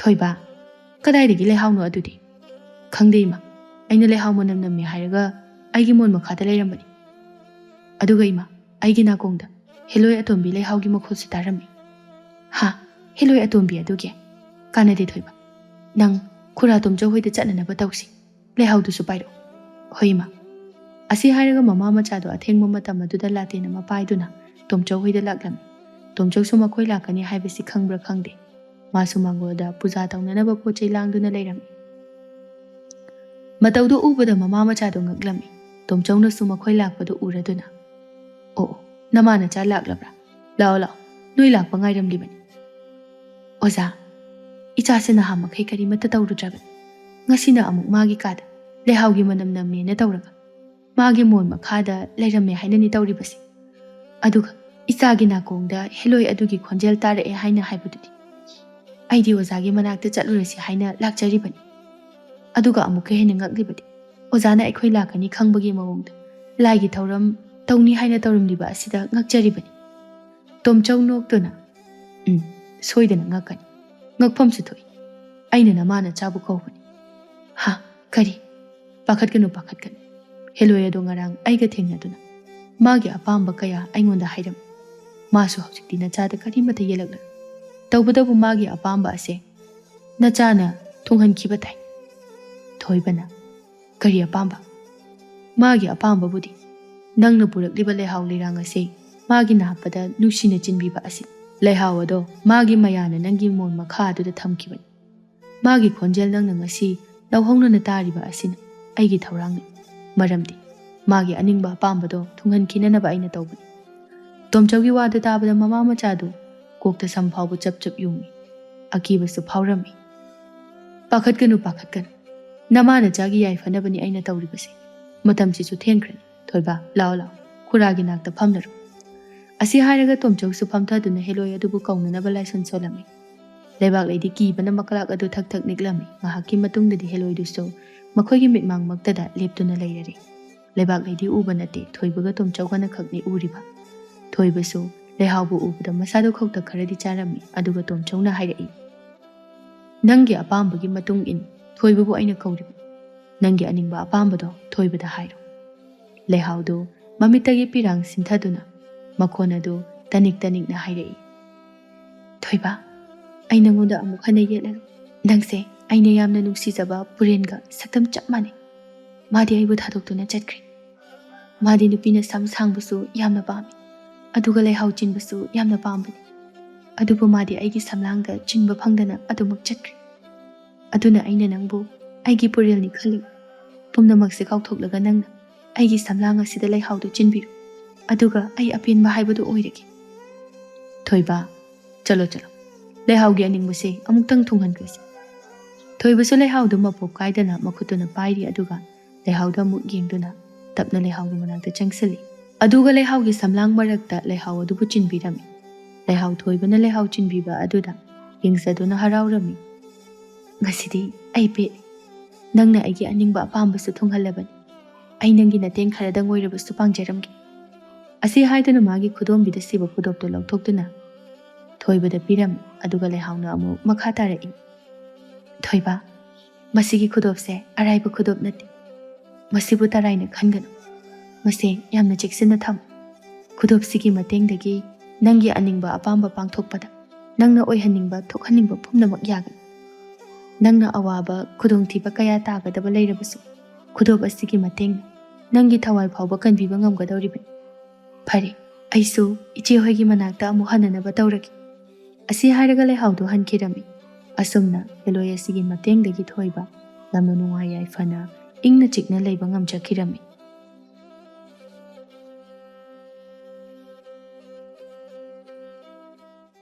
ꯊꯣꯏꯕ, ꯀꯗꯥꯏꯗꯒꯤ ꯂꯩꯍꯥꯎꯅꯣ ꯑꯗꯨꯗꯤ? ꯈꯪꯗꯦ ꯏꯃꯥ, ꯑꯩꯅ ꯂꯩꯍꯥꯎ ꯃꯅꯝ ꯅꯝꯃꯦ ꯍꯥꯏꯔꯒ ꯑꯩꯒꯤ ꯃꯣꯟ ꯃꯈꯥꯗ ꯂꯩꯔꯝꯕꯅꯤ꯫ ꯑꯗꯨꯒ ꯏꯃꯥ, ꯑꯩꯒꯤ ꯅꯥꯀꯣꯡꯗ ꯍꯦꯂꯣꯏ ꯑꯇꯣꯝꯕꯤ ꯂꯩꯍꯥꯎꯒꯤ ꯃꯈꯣꯜꯁꯨ ꯇꯥꯔꯝꯃꯤ꯫ ꯍꯥ, ꯍꯦꯂꯣꯏ ꯑꯇꯣꯝꯕꯤ ꯑꯗꯨꯒꯤ? ꯀꯥꯟꯅꯗꯦ ꯊꯣꯏꯕ, ꯅꯪ ꯈꯨꯔꯥ ꯇꯣꯝꯆꯧ ꯍꯣꯏꯗ ꯆꯠꯅꯅꯕ ꯇꯧꯁꯤ꯫ ꯂꯩꯍꯥꯎꯗꯨꯁꯨ ꯄꯥꯏꯔꯛꯎ꯫ ꯍꯣꯏ ꯏꯃꯥ꯫ ꯑꯁꯤ ꯍꯥꯏꯔꯒ ꯃꯃꯥ ꯃꯆꯥꯗꯣ ꯑꯊꯦꯡꯕ ꯃꯇꯝ ꯑꯗꯨꯗ ꯂꯥꯇꯦꯟ ꯑꯃ ꯄꯥꯏꯗꯨꯅ ꯇꯣꯝꯆꯧ ꯍꯣꯏꯗ ꯂꯥꯛꯂꯝꯃꯤ꯫ ꯇꯣꯝꯆꯧꯁꯨ ꯃꯈꯣꯏ ꯂꯥꯛꯀꯅꯤ ꯍꯥꯏꯕꯁꯤ ꯈꯪꯕ꯭ꯔꯥ ꯈꯪꯗꯦ, ꯃꯥꯁꯨ ꯃꯥꯡꯒꯣꯜꯗ ꯄꯨꯖꯥ ꯇꯧꯅꯅꯕ ꯄꯣꯠ ꯆꯩ ꯂꯥꯡꯗꯨꯅ ꯂꯩꯔꯝꯃꯤ꯫ ꯃꯇꯧꯗꯨ ꯎꯕꯗ ꯃꯃꯥ ꯃꯆꯥꯗꯣ ꯉꯛꯂꯝꯃꯤ꯫ ꯇꯣꯝꯆꯧꯅꯁꯨ ꯃꯈꯣꯏ ꯂꯥꯛꯄꯗꯨ ꯎꯔꯗꯨꯅ, ꯑꯣ, ꯅꯃꯥ ꯅꯆꯥ ꯂꯥꯛꯂꯕ꯭ꯔꯥ? ꯂꯥꯛꯑꯣ, ꯅꯣꯏ ꯂꯥꯛꯄ ꯉꯥꯏꯔꯝꯂꯤꯕꯅꯤ꯫ ꯑꯣꯖꯥ, ꯏꯆꯥꯁꯦ ꯅꯍꯥꯃꯈꯩ ꯀꯔꯤꯃꯠꯇ ꯇꯧꯔꯨꯗ꯭ꯔꯕꯅꯤ꯫ ꯉꯁꯤꯅ ꯑꯃꯨꯛ ꯃꯥꯒꯤ ꯀꯥꯗ ꯂꯩꯍꯥꯎꯒꯤ ꯃꯅꯝ ꯅꯝꯃꯦꯅ ꯇꯧꯔꯒ ꯃꯥꯒꯤ ꯃꯣꯟ ꯃꯈꯥꯗ ꯂꯩꯔꯝꯃꯦ ꯍꯥꯏꯅꯅꯤ ꯇꯧꯔꯤꯕꯁꯤ꯫ ꯑꯗꯨꯒ ꯏꯆꯥꯒꯤ ꯅꯥꯀꯣꯡꯗ ꯍꯦꯂꯣꯏ ꯑꯗꯨꯒꯤ ꯈꯣꯟꯖꯦꯜ ꯇꯥꯔꯛꯑꯦ ꯍꯥꯏꯅ ꯍꯥꯏꯕꯗꯨꯗꯤ꯫ ꯑꯩꯗꯤ ꯑꯣꯖꯥꯒꯤ ꯃꯅꯥꯛꯇ ꯆꯠꯂꯨꯔꯁꯤ ꯍꯥꯏꯅ ꯂꯥꯛꯆꯔꯤꯕꯅꯤ꯫ ꯑꯗꯨꯒ ꯑꯃꯨꯛꯀ ꯍꯦꯟꯅ ꯉꯛꯂꯤꯕꯗꯤ ꯑꯣꯖꯥꯅ ꯑꯩꯈꯣꯏ ꯂꯥꯛꯀꯅꯤ ꯈꯪꯕꯒꯤ ꯃꯑꯣꯡꯗ ꯂꯥꯏꯒꯤ ꯊꯧꯔꯝ ꯇꯧꯅꯤ ꯍꯥꯏꯅ ꯇꯧꯔꯝꯂꯤꯕ ꯑꯁꯤꯗ ꯉꯛꯆꯔꯤꯕꯅꯤ꯫ ꯇꯣꯝꯆꯧ ꯅꯣꯛꯇꯨꯅ, ꯁꯣꯏꯗꯅ ꯉꯛꯀꯅꯤ, ꯉꯛꯐꯝꯁꯨ ꯊꯣꯛꯏ꯫ ꯑꯩꯅ ꯅꯃꯥ ꯅꯆꯥꯕꯨ ꯀꯧꯕꯅꯤ꯫ ꯍꯥ, ꯀꯔꯤ? ꯄꯥꯈꯠꯀꯅꯨ, ꯍꯦꯂꯣꯏ ꯑꯗꯣ ꯉꯔꯥꯡ ꯑꯩꯒ ꯊꯦꯡꯅꯗꯨꯅ ꯃꯥꯒꯤ ꯑꯄꯥꯝꯕ ꯀꯌꯥ ꯑꯩꯉꯣꯟꯗ ꯍꯥꯏꯔꯝꯃꯤ꯫ ꯃꯥꯁꯨ ꯍꯧꯖꯤꯛꯇꯤ ꯅꯆꯥꯗ ꯀꯔꯤꯃꯠꯇ ꯌꯦꯜꯂꯛꯂꯔꯣꯏ꯫ ꯇꯧꯕꯇꯕꯨ ꯃꯥꯒꯤ ꯑꯄꯥꯝꯕ ꯑꯁꯦ ꯅꯆꯥꯅ ꯊꯨꯡꯍꯟꯈꯤꯕ ꯇꯥꯏ꯫ ꯊꯣꯏꯕꯅ ꯀꯔꯤ ꯑꯄꯥꯝꯕ? ꯃꯥꯒꯤ ꯑꯄꯥꯝꯕꯕꯨꯗꯤ ꯅꯪꯅ ꯄꯨꯔꯛꯂꯤꯕ ꯂꯩꯍꯥꯎ ꯂꯩꯔꯥꯡ ꯑꯁꯤ ꯃꯥꯒꯤ ꯅꯥꯞꯄꯗ ꯅꯨꯡꯁꯤꯅ ꯆꯤꯟꯕꯤꯕ ꯑꯁꯤ꯫ ꯂꯩꯍꯥꯎ ꯑꯗꯣ ꯃꯥꯒꯤ ꯃꯌꯥꯅ ꯅꯪꯒꯤ ꯃꯣꯟ ꯃꯈꯥ ꯑꯗꯨꯗ ꯊꯝꯈꯤꯕꯅꯤ꯫ ꯃꯥꯒꯤ ꯈꯣꯟꯖꯦꯜ ꯅꯪꯅ ꯉꯁꯤ ꯂꯧꯍꯧꯅꯅ ꯇꯥꯔꯤꯕ ꯑꯁꯤꯅ ꯑꯩꯒꯤ ꯊꯧꯔꯥꯡꯅꯤ꯫ ꯃꯔꯝꯗꯤ ꯃꯥꯒꯤ ꯑꯅꯤꯡꯕ ꯑꯄꯥꯝꯕꯗꯣ ꯊꯨꯡꯍꯟꯈꯤꯅꯅꯕ ꯑꯩꯅ ꯇꯧꯕꯅꯤ꯫ ꯇꯣꯝꯆꯧꯒꯤ ꯋꯥꯗꯨ ꯇꯥꯕꯗ ꯃꯃꯥ ꯃꯆꯥꯗꯨ ꯀꯣꯛꯇ ꯁꯝ ꯐꯥꯎꯕ ꯆꯞ ꯆꯞ ꯌꯨꯡꯏ꯫ ꯑꯀꯤꯕꯁꯨ ꯐꯥꯎꯔꯝꯃꯤ꯫ ꯄꯥꯈꯠꯀꯅꯨ ꯄꯥꯈꯠꯀꯅꯨ, ꯅꯃꯥ ꯅꯆꯥꯒꯤ ꯌꯥꯏꯐꯅꯕꯅꯤ ꯑꯩꯅ ꯇꯧꯔꯤꯕꯁꯦ꯫ ꯃꯇꯝꯁꯤꯁꯨ ꯊꯦꯡꯈ꯭ꯔꯅꯤ꯫ ꯊꯣꯏꯕ ꯂꯥꯛꯑꯣ ꯂꯥꯛꯑꯣ, ꯈꯨꯔꯥꯒꯤ ꯅꯥꯛꯇ ꯐꯝꯂꯔꯣ꯫ ꯑꯁꯤ ꯍꯥꯏꯔꯒ ꯇꯣꯝꯆꯧꯁꯨ ꯐꯝꯊꯗꯨꯅ ꯍꯦꯂꯣꯏ ꯑꯗꯨꯕꯨ ꯀꯧꯅꯅꯕ ꯂꯥꯏꯁꯣꯟ ꯁꯣꯜꯂꯝꯃꯤ꯫ ꯂꯩꯕꯥꯛꯂꯩꯗꯤ ꯀꯤꯕꯅ ꯃꯀ꯭ꯂꯥꯛ ꯑꯗꯨ ꯊꯛ ꯊꯛ ꯅꯤꯛꯂꯝꯃꯤ꯫ ꯉꯥꯏꯍꯥꯛꯀꯤ ꯃꯇꯨꯡꯗꯗꯤ ꯍꯦꯂꯣꯏꯗꯨꯁꯨ ꯃꯈꯣꯏꯒꯤ ꯃꯤꯠꯃꯥꯡꯃꯛꯇꯗ ꯂꯦꯞꯇꯨꯅ ꯂꯩꯔꯔꯤ꯫ ꯂꯩꯕꯥꯛꯂꯩꯗꯤ ꯎꯕ ꯅꯠꯇꯦ, ꯊꯣꯏꯕꯒ ꯇꯣꯝꯆꯧꯒꯅ ꯈꯛꯅꯤ ꯎꯔꯤꯕ꯫ ꯊꯣꯏꯕꯁꯨ ꯂꯩꯍꯥꯎꯕꯨ ꯎꯕꯗ ꯃꯁꯥꯗꯨ ꯈꯧꯇꯛ ꯈꯔꯗꯤ ꯆꯥꯔꯝꯃꯤ꯫ ꯑꯗꯨꯒ ꯇꯣꯝꯆꯧꯅ ꯍꯥꯏꯔꯛꯏ, ꯅꯪꯒꯤ ꯑꯄꯥꯝꯕꯒꯤ ꯃꯇꯨꯡ ꯏꯟ ꯊꯣꯏꯕꯕꯨ ꯑꯩꯅ ꯀꯧꯔꯤꯕ꯫ ꯅꯪꯒꯤ ꯑꯅꯤꯡꯕ ꯑꯄꯥꯝꯕꯗꯣ ꯊꯣꯏꯕꯗ ꯍꯥꯏꯔꯣ꯫ ꯂꯩꯍꯥꯎꯗꯨ ꯃꯃꯤꯠꯇꯒꯤ ꯄꯤꯔꯥꯡ ꯁꯤꯟꯊꯗꯨꯅ ꯃꯈꯣꯟ ꯑꯗꯨ ꯇꯅꯤꯛ ꯇꯅꯤꯛꯅ ꯍꯥꯏꯔꯛꯏ, ꯊꯣꯏꯕ, ꯑꯩ ꯅꯉꯣꯟꯗ ꯑꯃꯨꯛ ꯍꯟꯅ ꯌꯦꯠꯂꯔꯣꯏ꯫ ꯅꯪꯁꯦ ꯑꯩꯅ ꯌꯥꯝꯅ ꯅꯨꯡꯁꯤꯖꯕ ꯄꯨꯔꯦꯟꯒ ꯁꯛꯇꯝ ꯆꯞ ꯃꯥꯟꯅꯩ꯫ ꯃꯥꯗꯤ ꯑꯩꯕꯨ ꯊꯥꯗꯣꯛꯇꯨꯅ ꯆꯠꯈ꯭ꯔꯦ꯫ ꯃꯥꯗꯤ ꯅꯨꯄꯤꯅ ꯁꯝ ꯁꯥꯡꯕꯁꯨ ꯌꯥꯝꯅ ꯄꯥꯝꯃꯤ, ꯑꯗꯨꯒ ꯂꯩꯍꯥꯎ ꯆꯤꯟꯕꯁꯨ ꯌꯥꯝꯅ ꯄꯥꯝꯕꯅꯤ꯫ ꯑꯗꯨꯕꯨ ꯃꯥꯗꯤ ꯑꯩꯒꯤ ꯁꯝꯂꯥꯡꯗ ꯆꯤꯟꯕ ꯐꯪꯗꯅ ꯑꯗꯨꯃꯛ ꯆꯠꯈ꯭ꯔꯦ꯫ ꯑꯗꯨꯅ ꯑꯩꯅ ꯅꯪꯕꯨ ꯑꯩꯒꯤ ꯄꯨꯔꯦꯜꯅꯤ ꯈꯜꯂꯤ꯫ ꯄꯨꯝꯅꯃꯛꯁꯦ ꯀꯥꯎꯊꯣꯛꯂꯒ ꯅꯪꯅ ꯑꯩꯒꯤ ꯁꯝꯂꯥꯡ ꯑꯁꯤꯗ ꯂꯩꯍꯥꯎꯗꯨ ꯆꯤꯟꯕꯤꯔꯨ, ꯑꯗꯨꯒ ꯑꯩ ꯑꯄꯦꯟꯕ ꯍꯥꯏꯕꯗꯨ ꯑꯣꯏꯔꯒꯦ꯫ ꯊꯣꯏꯕ, ꯆꯠꯂꯣ ꯆꯠꯂꯣ, ꯂꯩꯍꯥꯎꯒꯤ ꯑꯅꯤꯡꯕꯁꯦ ꯑꯃꯨꯛꯇꯪ ꯊꯨꯡꯍꯟꯈ꯭ꯔꯁꯤ꯫ ꯊꯣꯏꯕꯁꯨ ꯂꯩꯍꯥꯎꯗꯨ ꯃꯄꯣꯞ ꯀꯥꯏꯗꯅ ꯃꯈꯨꯠꯇꯨꯅ ꯄꯥꯏꯔꯤ꯫ ꯑꯗꯨꯒ ꯂꯩꯍꯥꯎꯗ ꯑꯃꯨꯛ ꯌꯦꯡꯗꯨꯅ ꯇꯞꯅ ꯂꯩꯍꯥꯎꯒꯤ ꯃꯅꯥꯛꯇ ꯆꯪꯁꯤꯜꯂꯤ꯫ ꯑꯗꯨꯒ ꯂꯩꯍꯥꯎꯒꯤ ꯁꯝꯂꯥꯡ ꯃꯔꯛꯇ ꯂꯩꯍꯥꯎ ꯑꯗꯨꯕꯨ ꯆꯤꯟꯕꯤꯔꯝꯃꯤ꯫ ꯂꯩꯍꯥꯎ ꯊꯣꯏꯕꯅ ꯂꯩꯍꯥꯎ ꯆꯤꯟꯕꯤꯕ ꯑꯗꯨꯗ ꯌꯦꯡꯖꯗꯨꯅ ꯍꯔꯥꯎꯔꯝꯃꯤ꯫ ꯉꯁꯤꯗꯤ ꯑꯩ ꯄꯦꯠꯂꯤ꯫ ꯅꯪꯅ ꯑꯩꯒꯤ ꯑꯅꯤꯡꯕ ꯑꯄꯥꯝꯕꯁꯨ ꯊꯨꯡꯍꯜꯂꯕꯅꯤ꯫ ꯑꯩ ꯅꯪꯒꯤ ꯅꯇꯦꯡ ꯈꯔꯗꯪ ꯑꯣꯏꯔꯕꯁꯨ ꯄꯥꯡꯖꯔꯝꯒꯦ꯫ ꯑꯁꯤ ꯍꯥꯏꯗꯨꯅ ꯃꯥꯒꯤ ꯈꯨꯗꯣꯝꯕꯤꯗ ꯁꯤꯕ ꯈꯨꯗꯣꯞꯇꯨ ꯂꯧꯊꯣꯛꯇꯨꯅ ꯊꯣꯏꯕꯗ ꯄꯤꯔꯝꯃꯤ꯫ ꯑꯗꯨꯒ ꯂꯩꯍꯥꯎꯅ ꯑꯃꯨꯛ ꯃꯈꯥ ꯇꯥꯔꯛꯏ, ꯊꯣꯏꯕ, ꯃꯁꯤꯒꯤ ꯈꯨꯗꯣꯞꯁꯦ ꯑꯔꯥꯏꯕ ꯈꯨꯗꯣꯞ ꯅꯠꯇꯦ꯫ ꯃꯁꯤꯕꯨ ꯇꯔꯥꯏꯅ ꯈꯟꯒꯅꯨ꯫ ꯃꯁꯤ ꯌꯥꯝꯅ ꯆꯦꯛꯁꯤꯟꯅ ꯊꯝꯃꯨ꯫ ꯈꯨꯗꯣꯞꯁꯤꯒꯤ ꯃꯇꯦꯡꯗꯒꯤ ꯅꯪꯒꯤ ꯑꯅꯤꯡꯕ ꯑꯄꯥꯝꯕ ꯄꯥꯡꯊꯣꯛꯄꯗ ꯅꯪꯅ ꯑꯣꯏꯍꯟꯅꯤꯡꯕ ꯊꯣꯛꯍꯟꯅꯤꯡꯕ ꯄꯨꯝꯅꯃꯛ ꯌꯥꯒꯅꯤ꯫ ꯅꯪꯅ ꯑꯋꯥꯕ ꯈꯨꯗꯣꯡꯊꯤꯕ ꯀꯌꯥ ꯇꯥꯒꯗꯕ ꯂꯩꯔꯕꯁꯨ ꯈꯨꯗꯣꯞ ꯑꯁꯤꯒꯤ ꯃꯇꯦꯡꯅ ꯅꯪꯒꯤ ꯊꯋꯥꯏ ꯐꯥꯎꯕ ꯀꯟꯕꯤꯕ ꯉꯝꯒꯗꯧꯔꯤꯕꯅꯤ꯫ ꯐꯔꯦ, ꯑꯩꯁꯨ ꯏꯆꯦꯍꯣꯏꯒꯤ ꯃꯅꯥꯛꯇ ꯑꯃꯨꯛ ꯍꯟꯅꯅꯕ ꯇꯧꯔꯒꯦ꯫ ꯑꯁꯤ ꯍꯥꯏꯔꯒ ꯂꯩꯍꯥꯎꯗꯨ ꯍꯟꯈꯤꯔꯝꯃꯤ꯫ ꯑꯁꯨꯝꯅ ꯍꯦꯂꯣꯏ ꯑꯁꯤꯒꯤ ꯃꯇꯦꯡꯗꯒꯤ ꯊꯣꯏꯕ ꯌꯥꯝꯅ ꯅꯨꯡꯉꯥꯏ ꯌꯥꯏꯐꯅ ꯏꯪꯅ ꯆꯤꯛꯅ ꯂꯩꯕ ꯉꯝꯖꯈꯤꯔꯝꯃꯤ꯫